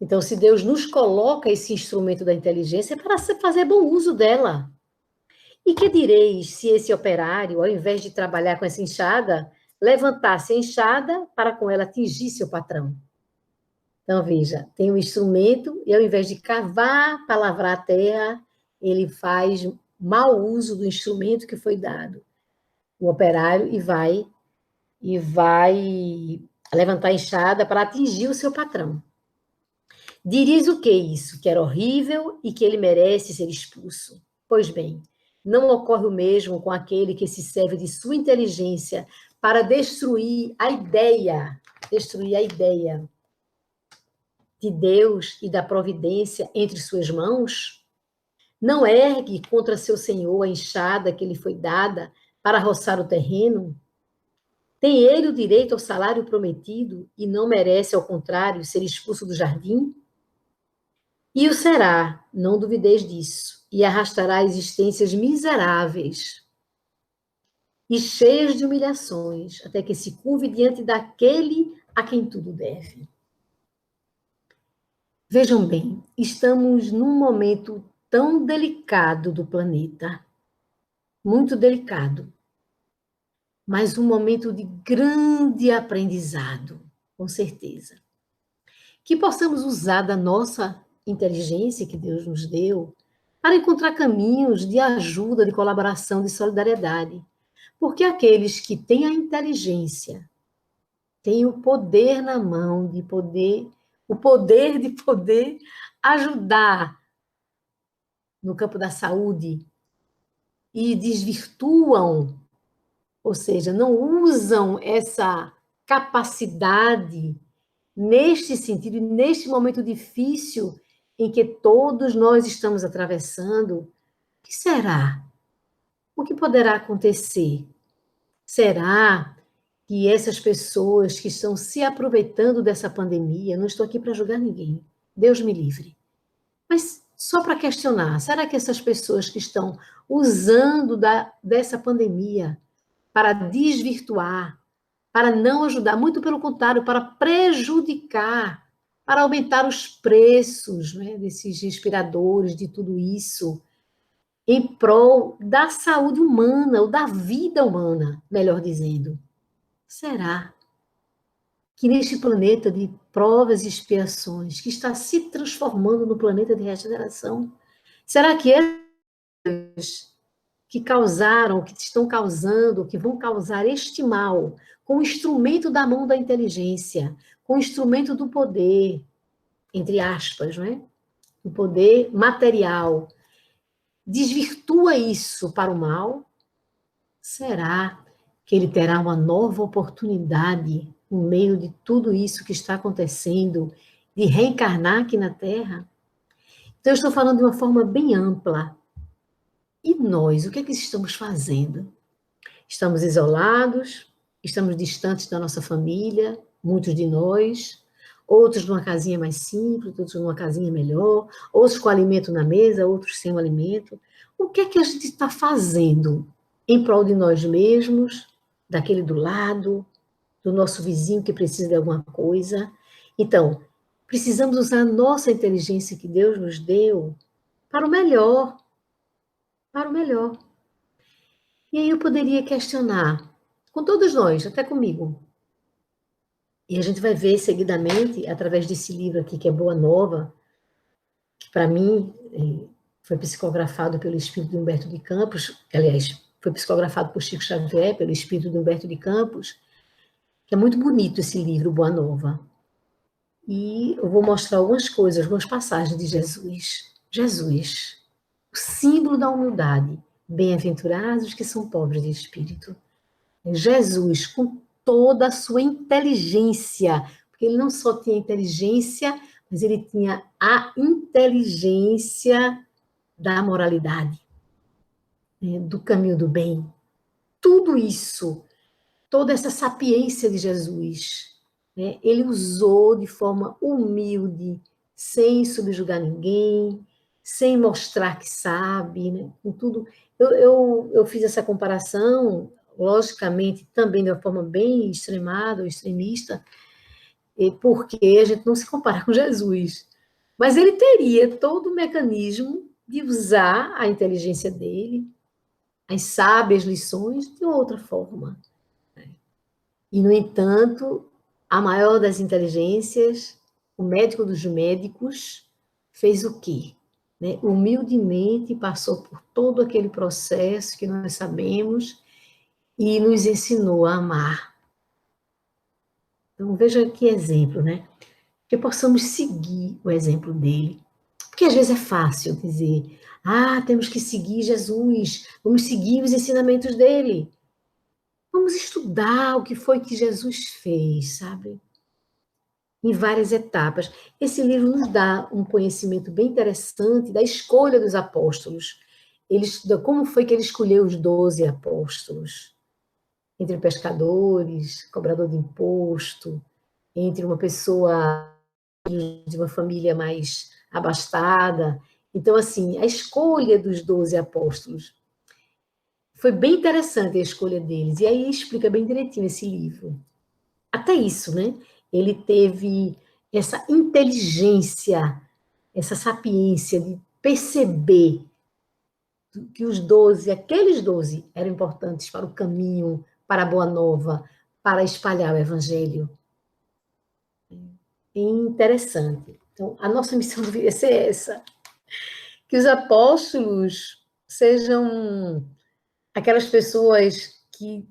Então, se Deus nos coloca esse instrumento da inteligência, é para fazer bom uso dela. E que direis se esse operário, ao invés de trabalhar com essa enxada, levantasse a enxada para com ela atingir seu patrão? Então, veja, tem um instrumento e ao invés de cavar para lavrar a terra, ele faz mau uso do instrumento que foi dado. O operário e vai levantar a enxada para atingir o seu patrão. Diris o que isso? Que era horrível e que ele merece ser expulso. Pois bem, não ocorre o mesmo com aquele que se serve de sua inteligência para destruir a ideia de Deus e da providência entre suas mãos? Não ergue contra seu senhor a enxada que lhe foi dada para roçar o terreno? Tem ele o direito ao salário prometido e não merece, ao contrário, ser expulso do jardim? E o será, não duvideis disso, e arrastará existências miseráveis e cheias de humilhações, até que se curve diante daquele a quem tudo deve. Vejam bem, estamos num momento tão delicado do planeta, muito delicado, mas um momento de grande aprendizado, com certeza. Que possamos usar da nossa inteligência que Deus nos deu para encontrar caminhos de ajuda, de colaboração, de solidariedade. Porque aqueles que têm a inteligência têm o poder na mão de poder, o poder de poder ajudar no campo da saúde e desvirtuam, ou seja, não usam essa capacidade neste sentido, neste momento difícil em que todos nós estamos atravessando. O que será? O que poderá acontecer? Será que essas pessoas que estão se aproveitando dessa pandemia, não estou aqui para julgar ninguém, Deus me livre, mas só para questionar, será que essas pessoas que estão usando dessa pandemia para desvirtuar, para não ajudar, muito pelo contrário, para prejudicar, para aumentar os preços, né, desses respiradores, de tudo isso, em prol da saúde humana, ou da vida humana, melhor dizendo? Será que neste planeta de provas e expiações, que está se transformando no planeta de regeneração, será que eles que causaram, que estão causando, que vão causar este mal, com o instrumento da mão da inteligência, com o instrumento do poder, entre aspas, não é? O poder material, desvirtua isso para o mal? Será que ele terá uma nova oportunidade, no meio de tudo isso que está acontecendo, de reencarnar aqui na Terra? Então, eu estou falando de uma forma bem ampla. E nós, o que é que estamos fazendo? Estamos isolados, estamos distantes da nossa família, muitos de nós, outros numa casinha mais simples, outros numa casinha melhor, outros com alimento na mesa, outros sem o alimento. O que é que a gente está fazendo em prol de nós mesmos, daquele do lado, do nosso vizinho que precisa de alguma coisa? Então, precisamos usar a nossa inteligência que Deus nos deu para o melhor. Para o melhor. E aí eu poderia questionar, com todos nós, até comigo. E a gente vai ver seguidamente, através desse livro aqui, que é Boa Nova, que para mim foi psicografado pelo espírito de Humberto de Campos, aliás, foi psicografado por Chico Xavier, pelo espírito de Humberto de Campos, que é muito bonito esse livro, Boa Nova. E eu vou mostrar algumas coisas, algumas passagens de Jesus. Jesus, o símbolo da humildade. Bem-aventurados que são pobres de espírito. Jesus, com toda a sua inteligência, porque ele não só tinha inteligência, mas ele tinha a inteligência da moralidade, né, do caminho do bem. Tudo isso, toda essa sapiência de Jesus, né, ele usou de forma humilde, sem subjugar ninguém, sem mostrar que sabe, né, com tudo. Eu fiz essa comparação, logicamente, também de uma forma bem extremada ou extremista, porque a gente não se compara com Jesus. Mas ele teria todo o mecanismo de usar a inteligência dele, as sábias lições, de outra forma. E, no entanto, a maior das inteligências, o médico dos médicos, fez o quê? Né? Humildemente passou por todo aquele processo que nós sabemos e nos ensinou a amar. Então, veja que exemplo, né? Que possamos seguir o exemplo dele. Porque às vezes é fácil dizer, temos que seguir Jesus, vamos seguir os ensinamentos dele. Vamos estudar o que foi que Jesus fez, sabe? Em várias etapas. Esse livro nos dá um conhecimento bem interessante da escolha dos apóstolos. Ele estuda como foi que ele escolheu os 12 apóstolos. Entre pescadores, cobrador de imposto, entre uma pessoa de uma família mais abastada. Então, assim, a escolha dos 12 apóstolos foi bem interessante, a escolha deles. E aí explica bem direitinho esse livro. Até isso, né? Ele teve essa inteligência, essa sapiência de perceber que os 12, aqueles 12, eram importantes para o caminho, para a boa nova, para espalhar o evangelho. Interessante. Então, a nossa missão deveria ser essa, que os apóstolos sejam aquelas pessoas que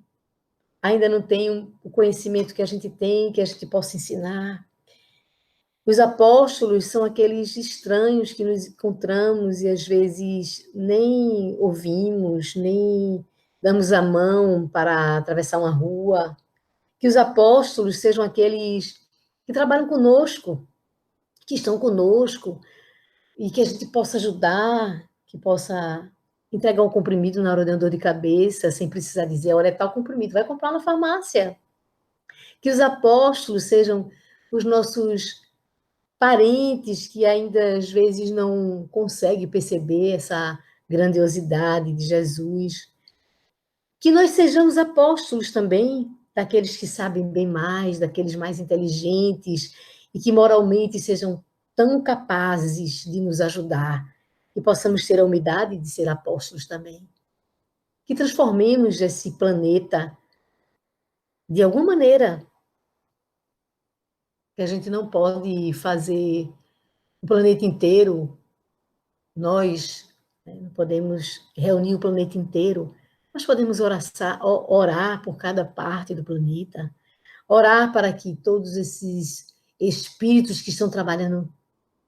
ainda não têm o conhecimento que a gente tem, que a gente possa ensinar. Os apóstolos são aqueles estranhos que nos encontramos e às vezes nem ouvimos, nem damos a mão para atravessar uma rua. Que os apóstolos sejam aqueles que trabalham conosco, que estão conosco, e que a gente possa ajudar, que possa entregar um comprimido na hora de uma dor de cabeça, sem precisar dizer, olha, é tal comprimido, vai comprar na farmácia. Que os apóstolos sejam os nossos parentes que ainda às vezes não conseguem perceber essa grandiosidade de Jesus. Que nós sejamos apóstolos também, daqueles que sabem bem mais, daqueles mais inteligentes, e que moralmente sejam tão capazes de nos ajudar, e possamos ter a humildade de ser apóstolos também. Que transformemos esse planeta de alguma maneira, que a gente não pode fazer o planeta inteiro, nós, né, não podemos reunir o planeta inteiro, nós podemos orar por cada parte do planeta, orar para que todos esses espíritos que estão trabalhando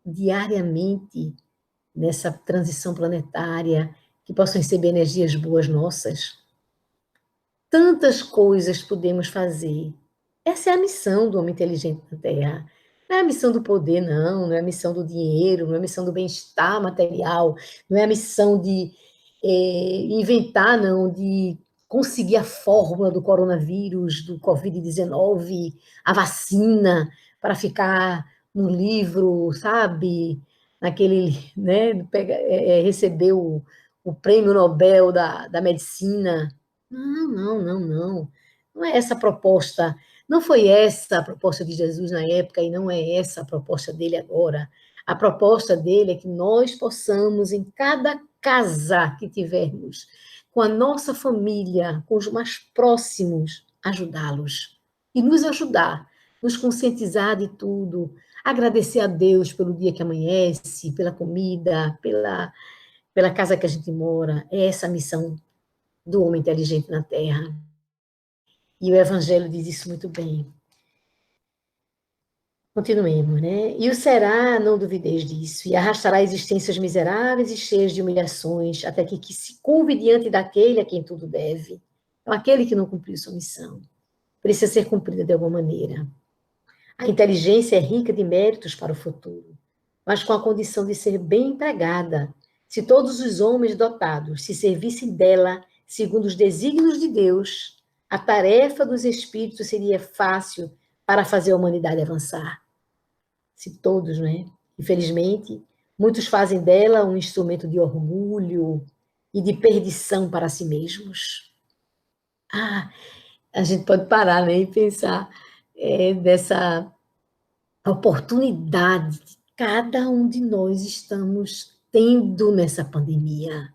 diariamente nessa transição planetária, que possam receber energias boas nossas. Tantas coisas podemos fazer. Essa é a missão do homem inteligente na Terra. Não é a missão do poder, não é a missão do dinheiro, não é a missão do bem-estar material, não é a missão de inventar, não, de conseguir a fórmula do coronavírus, do Covid-19, a vacina, para ficar no livro, sabe? Naquele, né? Receber o prêmio Nobel da medicina. Não, não, não, não. Não é essa a proposta. Não foi essa a proposta de Jesus na época e não é essa a proposta dele agora. A proposta dele é que nós possamos, em cada casa que tivermos, com a nossa família, com os mais próximos, ajudá-los. E nos ajudar, nos conscientizar de tudo, agradecer a Deus pelo dia que amanhece, pela comida, pela casa que a gente mora. É essa a missão do homem inteligente na Terra. E o Evangelho diz isso muito bem. Continuemos, né? E o será, não duvideis disso, e arrastará existências miseráveis e cheias de humilhações, até que se curve diante daquele a quem tudo deve. Então, aquele que não cumpriu sua missão precisa ser cumprida de alguma maneira. A inteligência é rica de méritos para o futuro, mas com a condição de ser bem empregada. Se todos os homens dotados se servissem dela segundo os desígnios de Deus, a tarefa dos espíritos seria fácil para fazer a humanidade avançar. Se todos, né? Infelizmente, muitos fazem dela um instrumento de orgulho e de perdição para si mesmos. A gente pode parar, né, e pensar dessa oportunidade que cada um de nós estamos tendo nessa pandemia.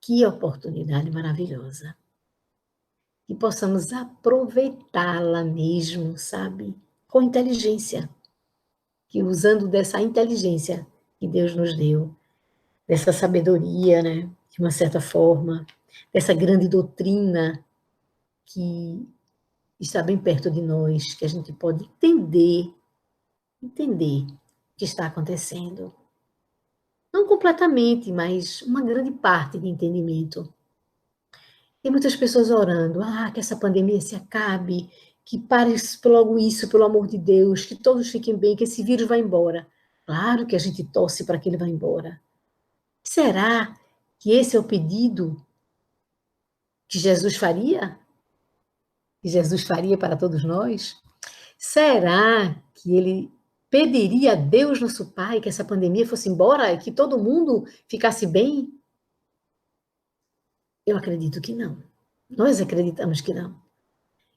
Que oportunidade maravilhosa. Que possamos aproveitá-la mesmo, sabe? Com inteligência. Que usando dessa inteligência que Deus nos deu, dessa sabedoria, né? De uma certa forma, dessa grande doutrina que está bem perto de nós, que a gente pode entender o que está acontecendo. Não completamente, mas uma grande parte de entendimento. Tem muitas pessoas orando, que essa pandemia se acabe, que pare logo isso, pelo amor de Deus, que todos fiquem bem, que esse vírus vá embora. Claro que a gente torce para que ele vá embora. Será que esse é o pedido que Jesus faria? Que Jesus faria para todos nós? Será que ele pediria a Deus, nosso Pai, que essa pandemia fosse embora e que todo mundo ficasse bem? Eu acredito que não. Nós acreditamos que não.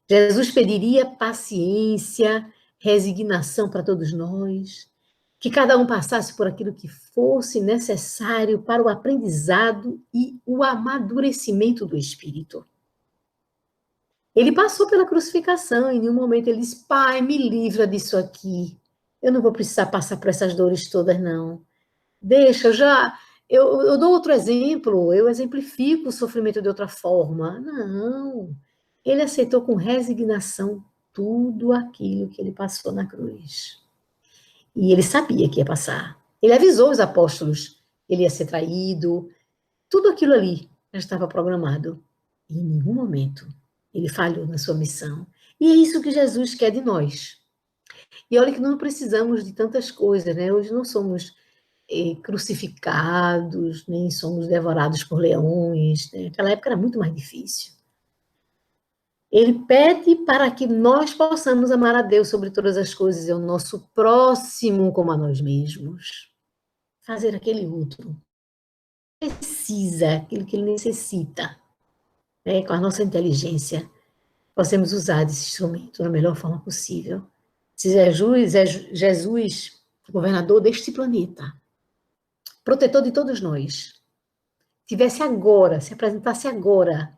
Jesus pediria paciência, resignação para todos nós, que cada um passasse por aquilo que fosse necessário para o aprendizado e o amadurecimento do espírito. Ele passou pela crucificação e em nenhum momento ele disse: Pai, me livra disso aqui. Eu não vou precisar passar por essas dores todas, não. Deixa, eu dou outro exemplo, eu exemplifico o sofrimento de outra forma. Não. Ele aceitou com resignação tudo aquilo que ele passou na cruz. E ele sabia que ia passar. Ele avisou os apóstolos, ele ia ser traído, tudo aquilo ali já estava programado. E em nenhum momento ele falhou na sua missão. E é isso que Jesus quer de nós. E olha que não precisamos de tantas coisas, né? Hoje não somos crucificados, nem somos devorados por leões. Né? Naquela época era muito mais difícil. Ele pede para que nós possamos amar a Deus sobre todas as coisas e o nosso próximo como a nós mesmos. Fazer aquele outro. Precisa, aquilo que ele necessita. Né? Com a nossa inteligência, possamos usar esse instrumento da melhor forma possível. Se Jesus, governador deste planeta, protetor de todos nós, tivesse agora, se apresentasse agora,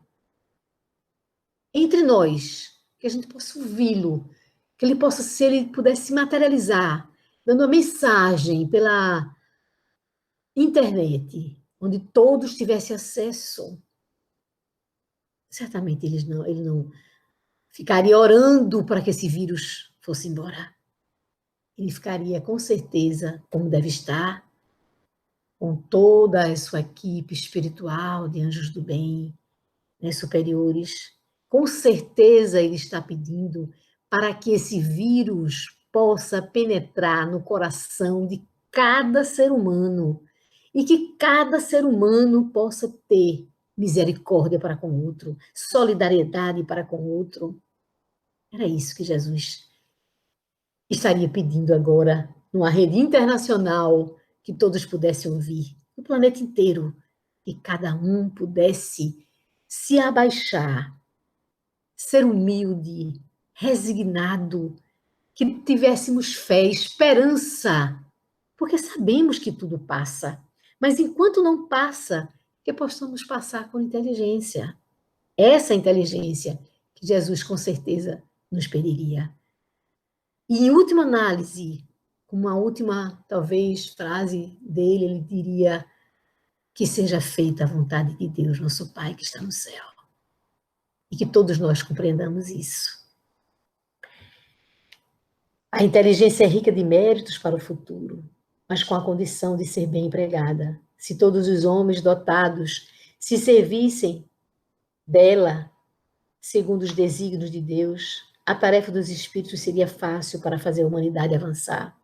entre nós, que a gente possa ouvi-lo, que ele possa, se ele pudesse se materializar, dando uma mensagem pela internet, onde todos tivessem acesso, certamente ele não ficaria orando para que esse vírus fosse embora. Ele ficaria, com certeza, como deve estar, com toda a sua equipe espiritual de anjos do bem, né, superiores. Com certeza ele está pedindo para que esse vírus possa penetrar no coração de cada ser humano e que cada ser humano possa ter misericórdia para com o outro, solidariedade para com o outro. Era isso que Jesus estaria pedindo agora, numa rede internacional, que todos pudessem ouvir, no planeta inteiro, que cada um pudesse se abaixar, ser humilde, resignado, que tivéssemos fé, esperança, porque sabemos que tudo passa, mas enquanto não passa, que possamos passar com inteligência. Essa inteligência que Jesus com certeza nos pediria. E em última análise, uma última, talvez, frase dele, ele diria: que seja feita a vontade de Deus, nosso Pai que está no céu. E que todos nós compreendamos isso. A inteligência é rica de méritos para o futuro, mas com a condição de ser bem empregada. Se todos os homens dotados se servissem dela, segundo os desígnios de Deus, a tarefa dos espíritos seria fácil para fazer a humanidade avançar.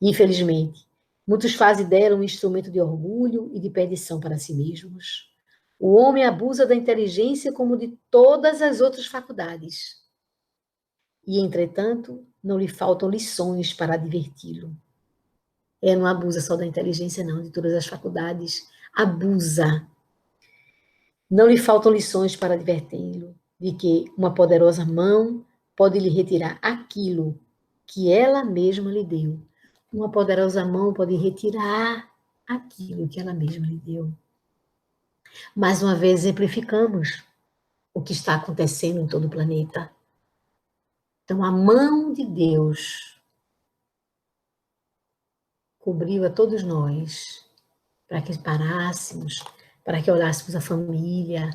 Infelizmente, muitos fazem dela um instrumento de orgulho e de perdição para si mesmos. O homem abusa da inteligência como de todas as outras faculdades. E, entretanto, não lhe faltam lições para diverti-lo. Não abusa só da inteligência, não, de todas as faculdades. Abusa. Não lhe faltam lições para diverti-lo, de que uma poderosa mão pode lhe retirar aquilo que ela mesma lhe deu. Uma poderosa mão pode retirar aquilo que ela mesma lhe deu. Mais uma vez, exemplificamos o que está acontecendo em todo o planeta. Então, a mão de Deus cobriu a todos nós, para que parássemos, para que olhássemos a família,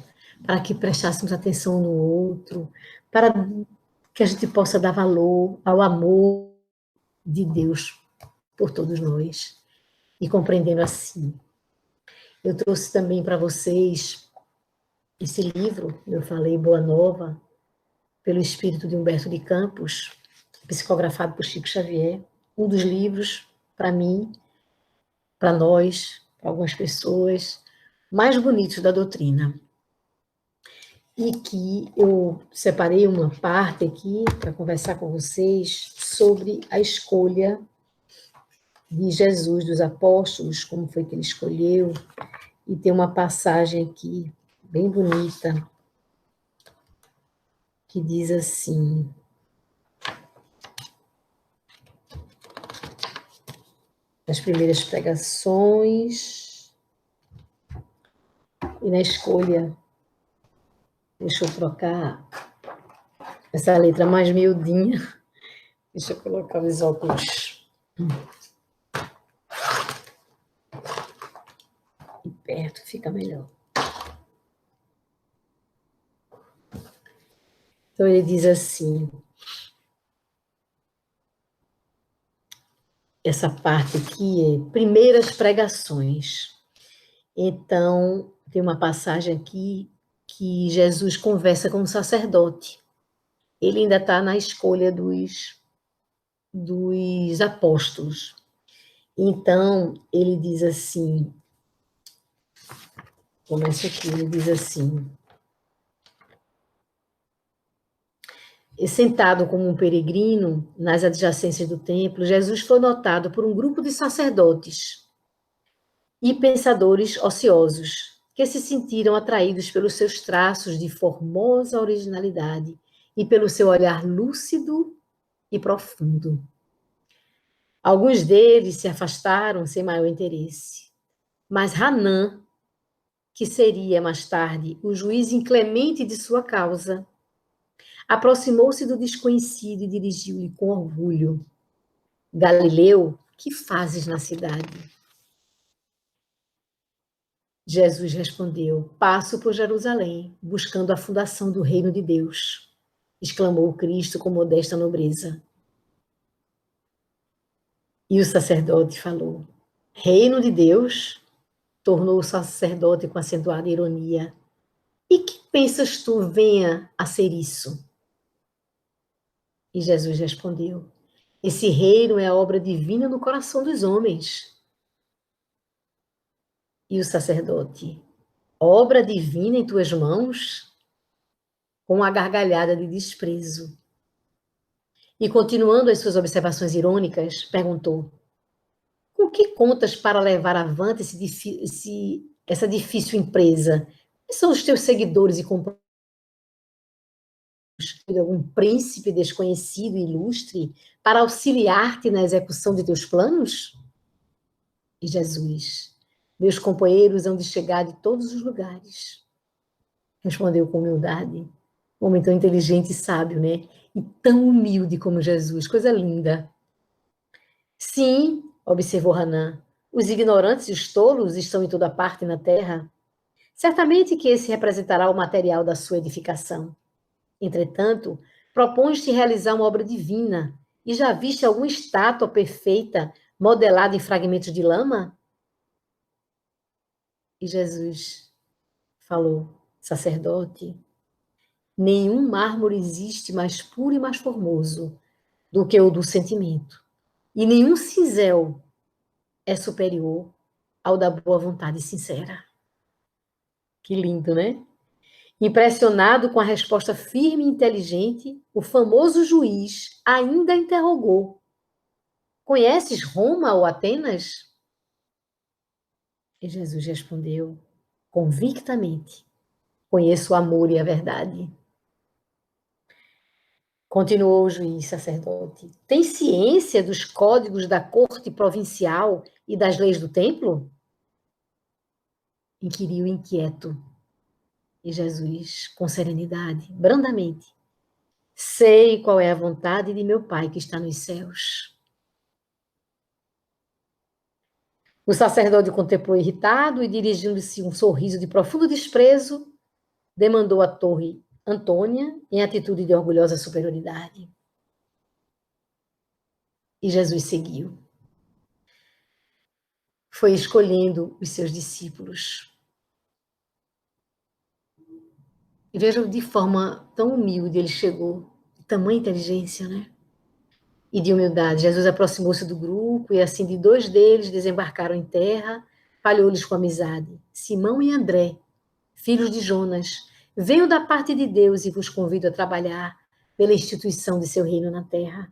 para que prestássemos atenção no outro, para que a gente possa dar valor ao amor de Deus por todos nós. E compreendendo assim. Eu trouxe também para vocês esse livro, eu falei, Boa Nova, pelo espírito de Humberto de Campos, psicografado por Chico Xavier, um dos livros, para mim, para nós, para algumas pessoas, mais bonitos da doutrina. E que eu separei uma parte aqui para conversar com vocês sobre a escolha de Jesus, dos apóstolos, como foi que ele escolheu. E tem uma passagem aqui, bem bonita, que diz assim: nas primeiras pregações e na escolha, deixa eu trocar essa letra mais miudinha, deixa eu colocar os óculos e perto, fica melhor. Então ele diz assim, essa parte aqui é primeiras pregações. Então, tem uma passagem aqui que Jesus conversa com um sacerdote. Ele ainda está na escolha dos apóstolos. Então, ele diz assim, começa aqui, ele diz assim: sentado como um peregrino nas adjacências do templo, Jesus foi notado por um grupo de sacerdotes e pensadores ociosos que se sentiram atraídos pelos seus traços de formosa originalidade e pelo seu olhar lúcido e profundo. Alguns deles se afastaram sem maior interesse, mas Hanã, que seria mais tarde o juiz inclemente de sua causa, aproximou-se do desconhecido e dirigiu-lhe com orgulho: Galileu, que fazes na cidade? Jesus respondeu: passo por Jerusalém, buscando a fundação do reino de Deus, exclamou Cristo com modesta nobreza. E o sacerdote falou: reino de Deus? Tornou o sacerdote com acentuada ironia. E que pensas tu venha a ser isso? E Jesus respondeu: esse reino é a obra divina no coração dos homens. E o sacerdote: obra divina em tuas mãos? Com uma gargalhada de desprezo. E continuando as suas observações irônicas, perguntou: com que contas para levar avante essa difícil empresa? Quem são os teus seguidores e companheiros? Algum príncipe desconhecido e ilustre para auxiliar-te na execução de teus planos? E Jesus: meus companheiros hão de chegar de todos os lugares. Respondeu com humildade. Um homem tão inteligente e sábio, né? E tão humilde como Jesus. Coisa linda. Sim, observou Hanã, os ignorantes e os tolos estão em toda parte na terra. Certamente que esse representará o material da sua edificação. Entretanto, propões-te realizar uma obra divina e já viste alguma estátua perfeita modelada em fragmentos de lama? E Jesus falou: sacerdote, Nenhum mármore existe mais puro e mais formoso do que o do sentimento. E nenhum cinzel é superior ao da boa vontade sincera. Que lindo, né? Impressionado com a resposta firme e inteligente, o famoso juiz ainda interrogou: Conheces Roma ou Atenas? E Jesus respondeu convictamente: Conheço o amor e a verdade. Continuou o juiz sacerdote: Tem ciência dos códigos da corte provincial e das leis do templo? Inquiriu inquieto. E Jesus, com serenidade, brandamente: Sei qual é a vontade de meu Pai que está nos céus. O sacerdote contemplou irritado e, dirigindo-se um sorriso de profundo desprezo, demandou a torre Antônia em atitude de orgulhosa superioridade. E Jesus seguiu. Foi escolhendo os seus discípulos. E vejam de forma tão humilde ele chegou, de tamanha inteligência, né? E de humildade. Jesus aproximou-se do grupo e assim de 2 deles desembarcaram em terra, falhou-lhes com amizade. Simão e André, filhos de Jonas, venho da parte de Deus e vos convido a trabalhar pela instituição de seu reino na terra.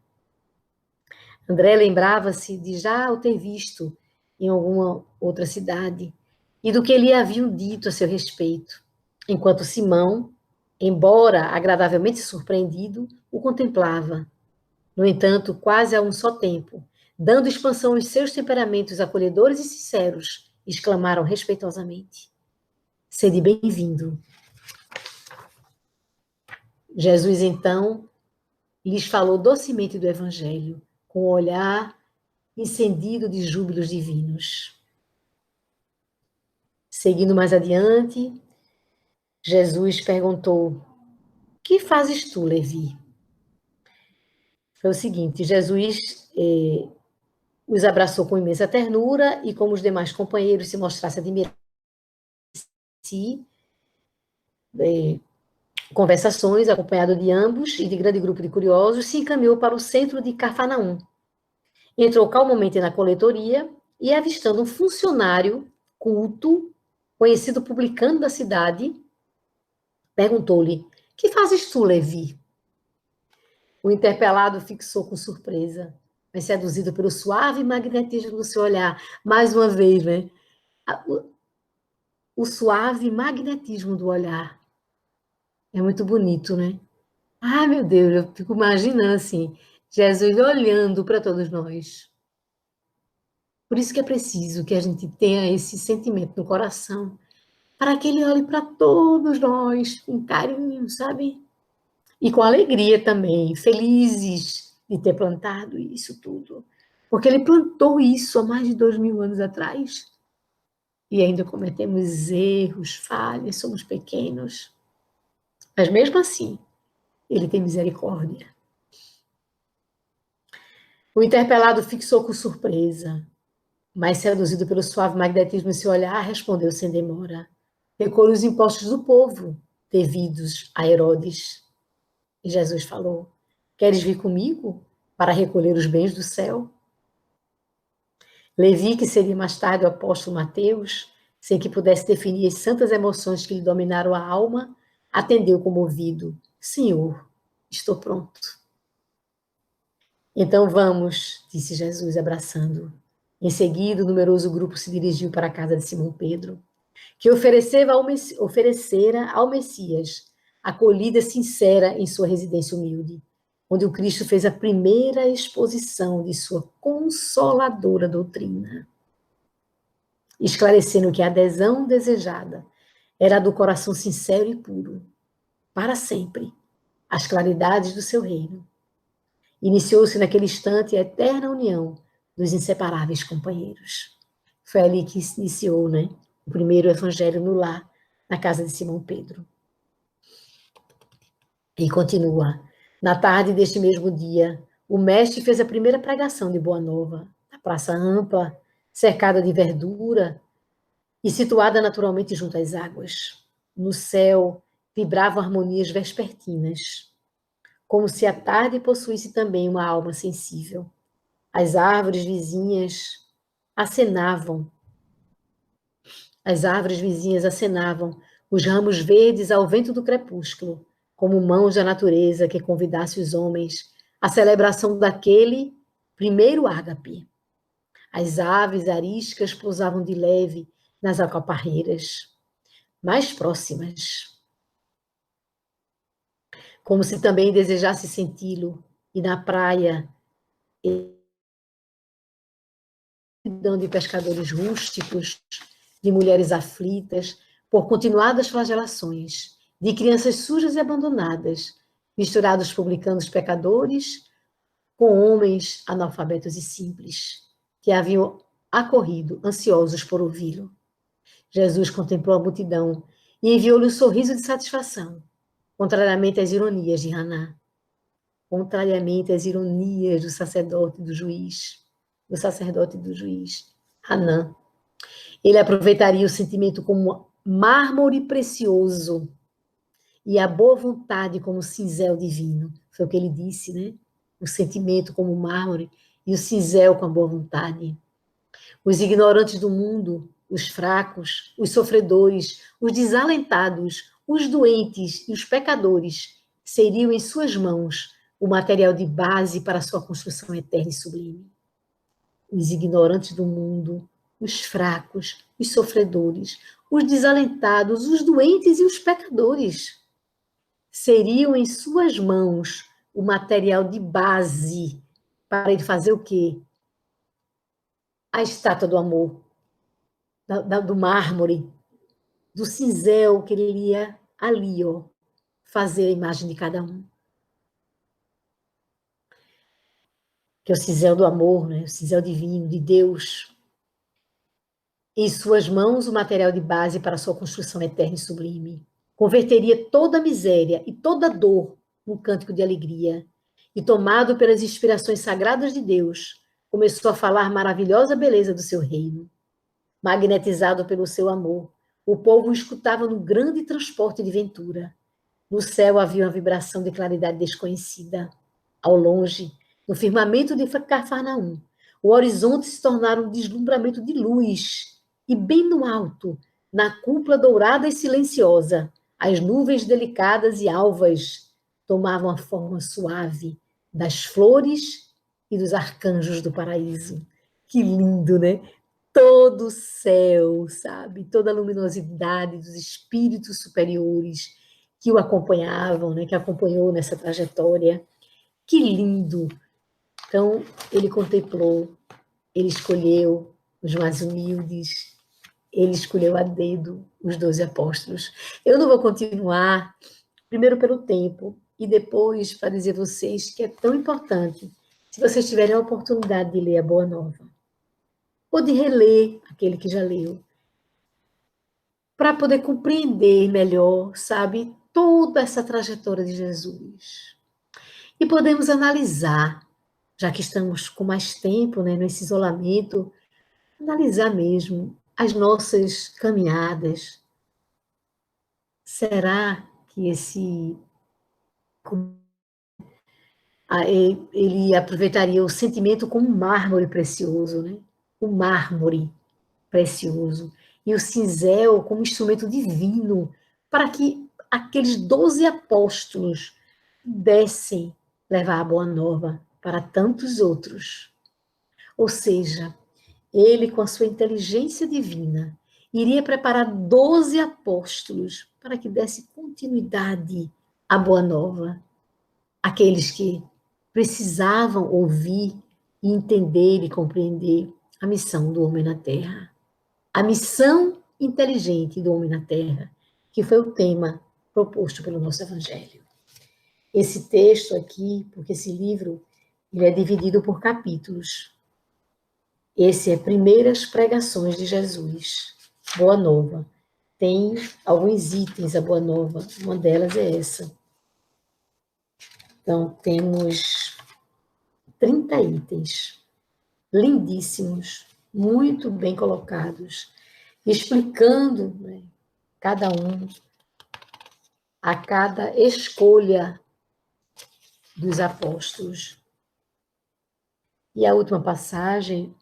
André lembrava-se de já o ter visto em alguma outra cidade e do que lhe haviam dito a seu respeito, enquanto Simão, embora agradavelmente surpreendido, o contemplava. No entanto, quase a um só tempo, dando expansão aos seus temperamentos acolhedores e sinceros, exclamaram respeitosamente: Sede bem-vindo. Jesus, então, lhes falou docemente do Evangelho, com o olhar incendido de júbilos divinos. Seguindo mais adiante, Jesus perguntou: Que fazes tu, Levi? Foi o seguinte: Jesus os abraçou com imensa ternura e, como os demais companheiros se mostrasse admirados, conversações, acompanhado de ambos e de grande grupo de curiosos, se encaminhou para o centro de Cafarnaum. Entrou calmamente na coletoria e, avistando um funcionário culto, conhecido publicano da cidade, perguntou-lhe: Que fazes tu, Levi? O interpelado fixou com surpresa, mas seduzido pelo suave magnetismo do seu olhar. Mais uma vez, né? O suave magnetismo do olhar. É muito bonito, né? Ai, meu Deus, eu fico imaginando assim, Jesus olhando para todos nós. Por isso que é preciso que a gente tenha esse sentimento no coração, para que ele olhe para todos nós com carinho, sabe? E com alegria também, felizes de ter plantado isso tudo. Porque ele plantou isso há mais de 2000 anos atrás. E ainda cometemos erros, falhas, somos pequenos. Mas mesmo assim, ele tem misericórdia. O interpelado fixou com surpresa, mas seduzido pelo suave magnetismo em seu olhar, respondeu sem demora: Recolhe os impostos do povo, devidos a Herodes. E Jesus falou: Queres vir comigo para recolher os bens do céu? Levi, que seria mais tarde o apóstolo Mateus, sem que pudesse definir as santas emoções que lhe dominaram a alma, atendeu comovido: Senhor, estou pronto. Então vamos, disse Jesus, abraçando. Em seguida, o numeroso grupo se dirigiu para a casa de Simão Pedro, que oferecera ao Messias acolhida sincera em sua residência humilde, onde o Cristo fez a primeira exposição de sua consoladora doutrina, esclarecendo que a adesão desejada era a do coração sincero e puro, para sempre, às claridades do seu reino. Iniciou-se naquele instante a eterna união dos inseparáveis companheiros. Foi ali que se iniciou, né, o primeiro evangelho no lar, na casa de Simão Pedro. E continua. Na tarde deste mesmo dia, o mestre fez a primeira pregação de Boa Nova, na praça ampla, cercada de verdura e situada naturalmente junto às águas. No céu, vibravam harmonias vespertinas, como se a tarde possuísse também uma alma sensível. As árvores vizinhas acenavam, os ramos verdes ao vento do crepúsculo, como mãos da natureza que convidasse os homens à celebração daquele primeiro ágape. As aves ariscas pousavam de leve nas alcaparreiras mais próximas, como se também desejasse senti-lo, e na praia, de pescadores rústicos, de mulheres aflitas por continuadas flagelações, de crianças sujas e abandonadas, misturados publicanos pecadores com homens analfabetos e simples, que haviam acorrido, ansiosos por ouvi-lo. Jesus contemplou a multidão e enviou-lhe um sorriso de satisfação, contrariamente às ironias de Haná, contrariamente às ironias do sacerdote e do juiz, Hanã. Ele aproveitaria o sentimento como mármore precioso e a boa vontade como cinzel divino. Foi o que ele disse, né? O sentimento como mármore e o cinzel com a boa vontade. Os ignorantes do mundo, os fracos, os sofredores, os desalentados, os doentes e os pecadores seriam em suas mãos o material de base para a sua construção eterna e sublime. Os ignorantes do mundo, os fracos, os sofredores, os desalentados, os doentes e os pecadores seriam em suas mãos o material de base para ele fazer o quê? A estátua do amor, do mármore, do cinzel que ele ia ali, ó, fazer a imagem de cada um. Que é o cinzel do amor, né? O cinzel divino, de Deus. Em suas mãos, o material de base para a sua construção eterna e sublime. Converteria toda a miséria e toda a dor num cântico de alegria. E, tomado pelas inspirações sagradas de Deus, começou a falar maravilhosa beleza do seu reino. Magnetizado pelo seu amor, o povo o escutava no grande transporte de ventura. No céu havia uma vibração de claridade desconhecida. Ao longe, no firmamento de Cafarnaum, o horizonte se tornara um deslumbramento de luz. E bem no alto, na cúpula dourada e silenciosa, as nuvens delicadas e alvas tomavam a forma suave das flores e dos arcanjos do paraíso. Que lindo, né? Todo o céu, sabe? Toda a luminosidade dos espíritos superiores que o acompanhavam, né? Que acompanhou nessa trajetória. Que lindo! Então, ele contemplou, ele escolheu os mais humildes, ele escolheu a dedo os 12 apóstolos. Eu não vou continuar, primeiro pelo tempo, e depois para dizer a vocês que é tão importante, se vocês tiverem a oportunidade de ler a Boa Nova, ou de reler aquele que já leu, para poder compreender melhor, sabe, toda essa trajetória de Jesus. E podemos analisar, já que estamos com mais tempo, né, nesse isolamento, analisar mesmo as nossas caminhadas. Será que ele aproveitaria o sentimento como um mármore precioso, né? O mármore precioso e o cinzel como instrumento divino para que aqueles 12 apóstolos pudessem levar a boa nova para tantos outros. Ou seja, ele, com a sua inteligência divina, iria preparar 12 apóstolos para que desse continuidade à boa nova. Aqueles que precisavam ouvir e entender e compreender a missão do homem na Terra. A missão inteligente do homem na Terra, que foi o tema proposto pelo nosso Evangelho. Esse texto aqui, porque esse livro ele é dividido por capítulos. Esse é Primeiras Pregações de Jesus, Boa Nova. Tem alguns itens a Boa Nova, uma delas é essa. Então, temos 30 itens, lindíssimos, muito bem colocados, explicando, né, cada um a cada escolha dos apóstolos. E a última passagem,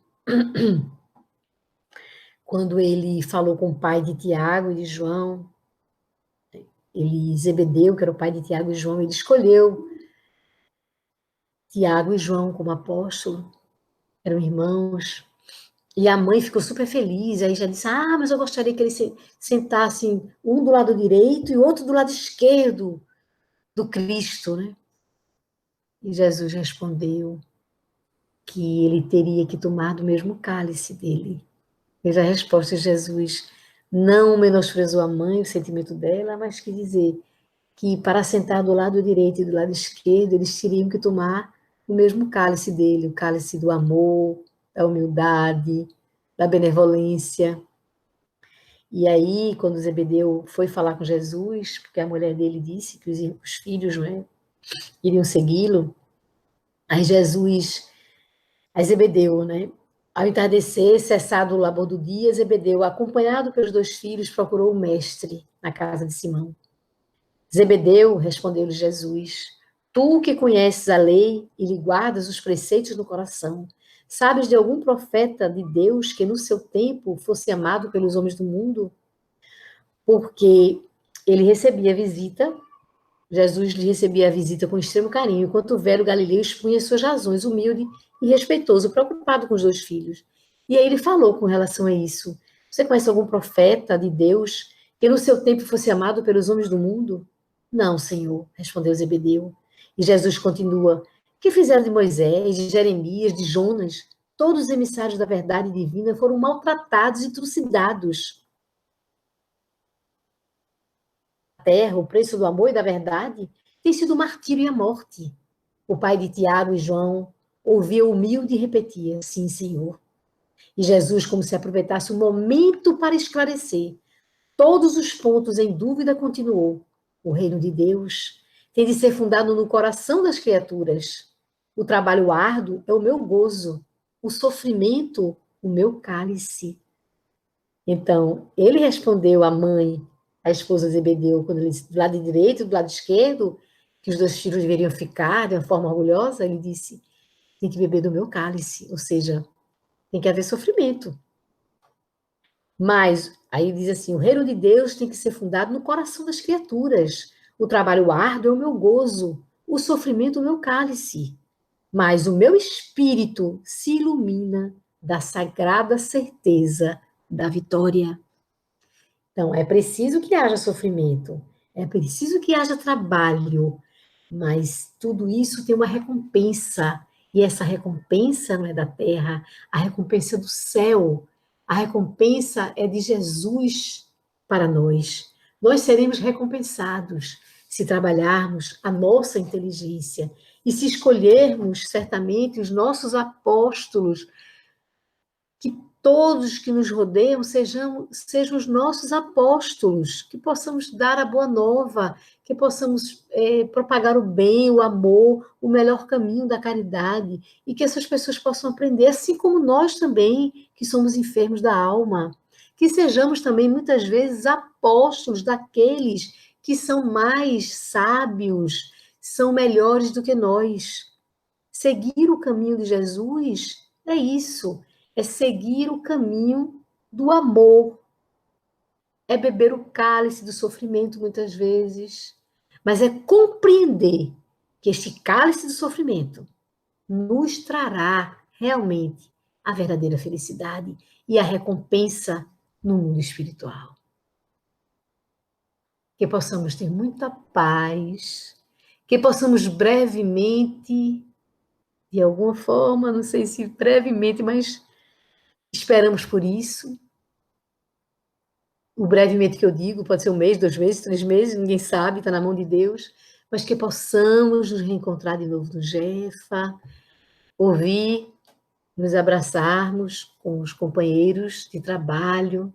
quando ele falou com o pai de Tiago e de João, Zebedeu, que era o pai de Tiago e João, ele escolheu Tiago e João como apóstolo, eram irmãos, e a mãe ficou super feliz, aí já disse, mas eu gostaria que eles sentassem um do lado direito e o outro do lado esquerdo do Cristo, né? E Jesus respondeu que ele teria que tomar do mesmo cálice dele. Veja a resposta de Jesus. Não menosprezou a mãe, o sentimento dela, mas quis dizer que para sentar do lado direito e do lado esquerdo, eles teriam que tomar o mesmo cálice dele, o cálice do amor, da humildade, da benevolência. E aí, quando Zebedeu foi falar com Jesus, porque a mulher dele disse que os filhos, né, iriam segui-lo, aí Zebedeu, né, ao entardecer, cessado o labor do dia, Zebedeu, acompanhado pelos 2 filhos, procurou o mestre na casa de Simão. Zebedeu, respondeu-lhe Jesus, tu que conheces a lei e lhe guardas os preceitos no coração, sabes de algum profeta de Deus que no seu tempo fosse amado pelos homens do mundo? Porque ele recebia visita, Jesus lhe recebia a visita com extremo carinho, enquanto o velho Galileu expunha suas razões, humilde e respeitoso, preocupado com os 2 filhos. E aí ele falou com relação a isso. Você conhece algum profeta de Deus que no seu tempo fosse amado pelos homens do mundo? Não, Senhor, respondeu Zebedeu. E Jesus continua, que fizeram de Moisés, de Jeremias, de Jonas? Todos os emissários da verdade divina foram maltratados e trucidados. Terra, o preço do amor e da verdade, tem sido o martírio e a morte. O pai de Tiago e João ouvia humilde e repetia, sim, Senhor. E Jesus, como se aproveitasse o momento para esclarecer todos os pontos em dúvida, continuou. O reino de Deus tem de ser fundado no coração das criaturas. O trabalho árduo é o meu gozo, o sofrimento, o meu cálice. Então, ele respondeu à mãe, a esposa de Zebedeu, quando ele disse do lado direito e do lado esquerdo, que os 2 filhos deveriam ficar de uma forma orgulhosa, ele disse, tem que beber do meu cálice, ou seja, tem que haver sofrimento. Mas, aí diz assim, o reino de Deus tem que ser fundado no coração das criaturas. O trabalho árduo é o meu gozo, o sofrimento é o meu cálice. Mas o meu espírito se ilumina da sagrada certeza da vitória. Então, é preciso que haja sofrimento, é preciso que haja trabalho, mas tudo isso tem uma recompensa, e essa recompensa não é da terra, a recompensa é do céu, a recompensa é de Jesus para nós. Nós seremos recompensados se trabalharmos a nossa inteligência e se escolhermos certamente os nossos apóstolos, que todos que nos rodeiam sejam os nossos apóstolos, que possamos dar a boa nova, que possamos propagar o bem, o amor, o melhor caminho da caridade, e que essas pessoas possam aprender, assim como nós também, que somos enfermos da alma, que sejamos também, muitas vezes, apóstolos daqueles que são mais sábios, são melhores do que nós. Seguir o caminho de Jesus é isso, é seguir o caminho do amor, é beber o cálice do sofrimento muitas vezes, mas é compreender que este cálice do sofrimento nos trará realmente a verdadeira felicidade e a recompensa no mundo espiritual. Que possamos ter muita paz, que possamos brevemente, de alguma forma, não sei se brevemente, mas esperamos por isso. O brevemente que eu digo pode ser 1 mês, 2 meses, 3 meses, ninguém sabe, está na mão de Deus, mas que possamos nos reencontrar de novo no Jefa, ouvir, nos abraçarmos com os companheiros de trabalho.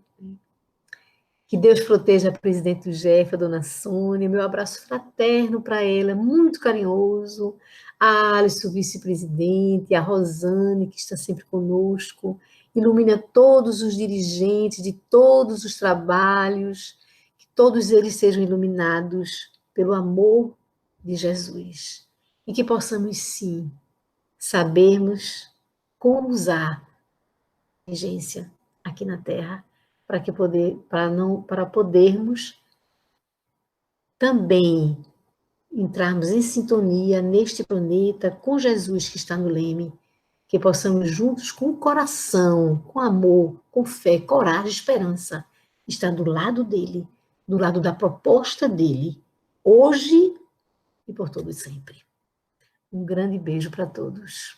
Que Deus proteja a presidente do Jefa, a dona Sônia, meu abraço fraterno para ela, muito carinhoso, a Alice, o vice-presidente, a Rosane, que está sempre conosco, ilumina todos os dirigentes de todos os trabalhos, que todos eles sejam iluminados pelo amor de Jesus. E que possamos, sim, sabermos como usar a inteligência aqui na Terra para podermos também entrarmos em sintonia neste planeta com Jesus que está no leme, que possamos juntos com o coração, com amor, com fé, coragem, esperança, estar do lado dele, do lado da proposta dele, hoje e por todo sempre. Um grande beijo para todos.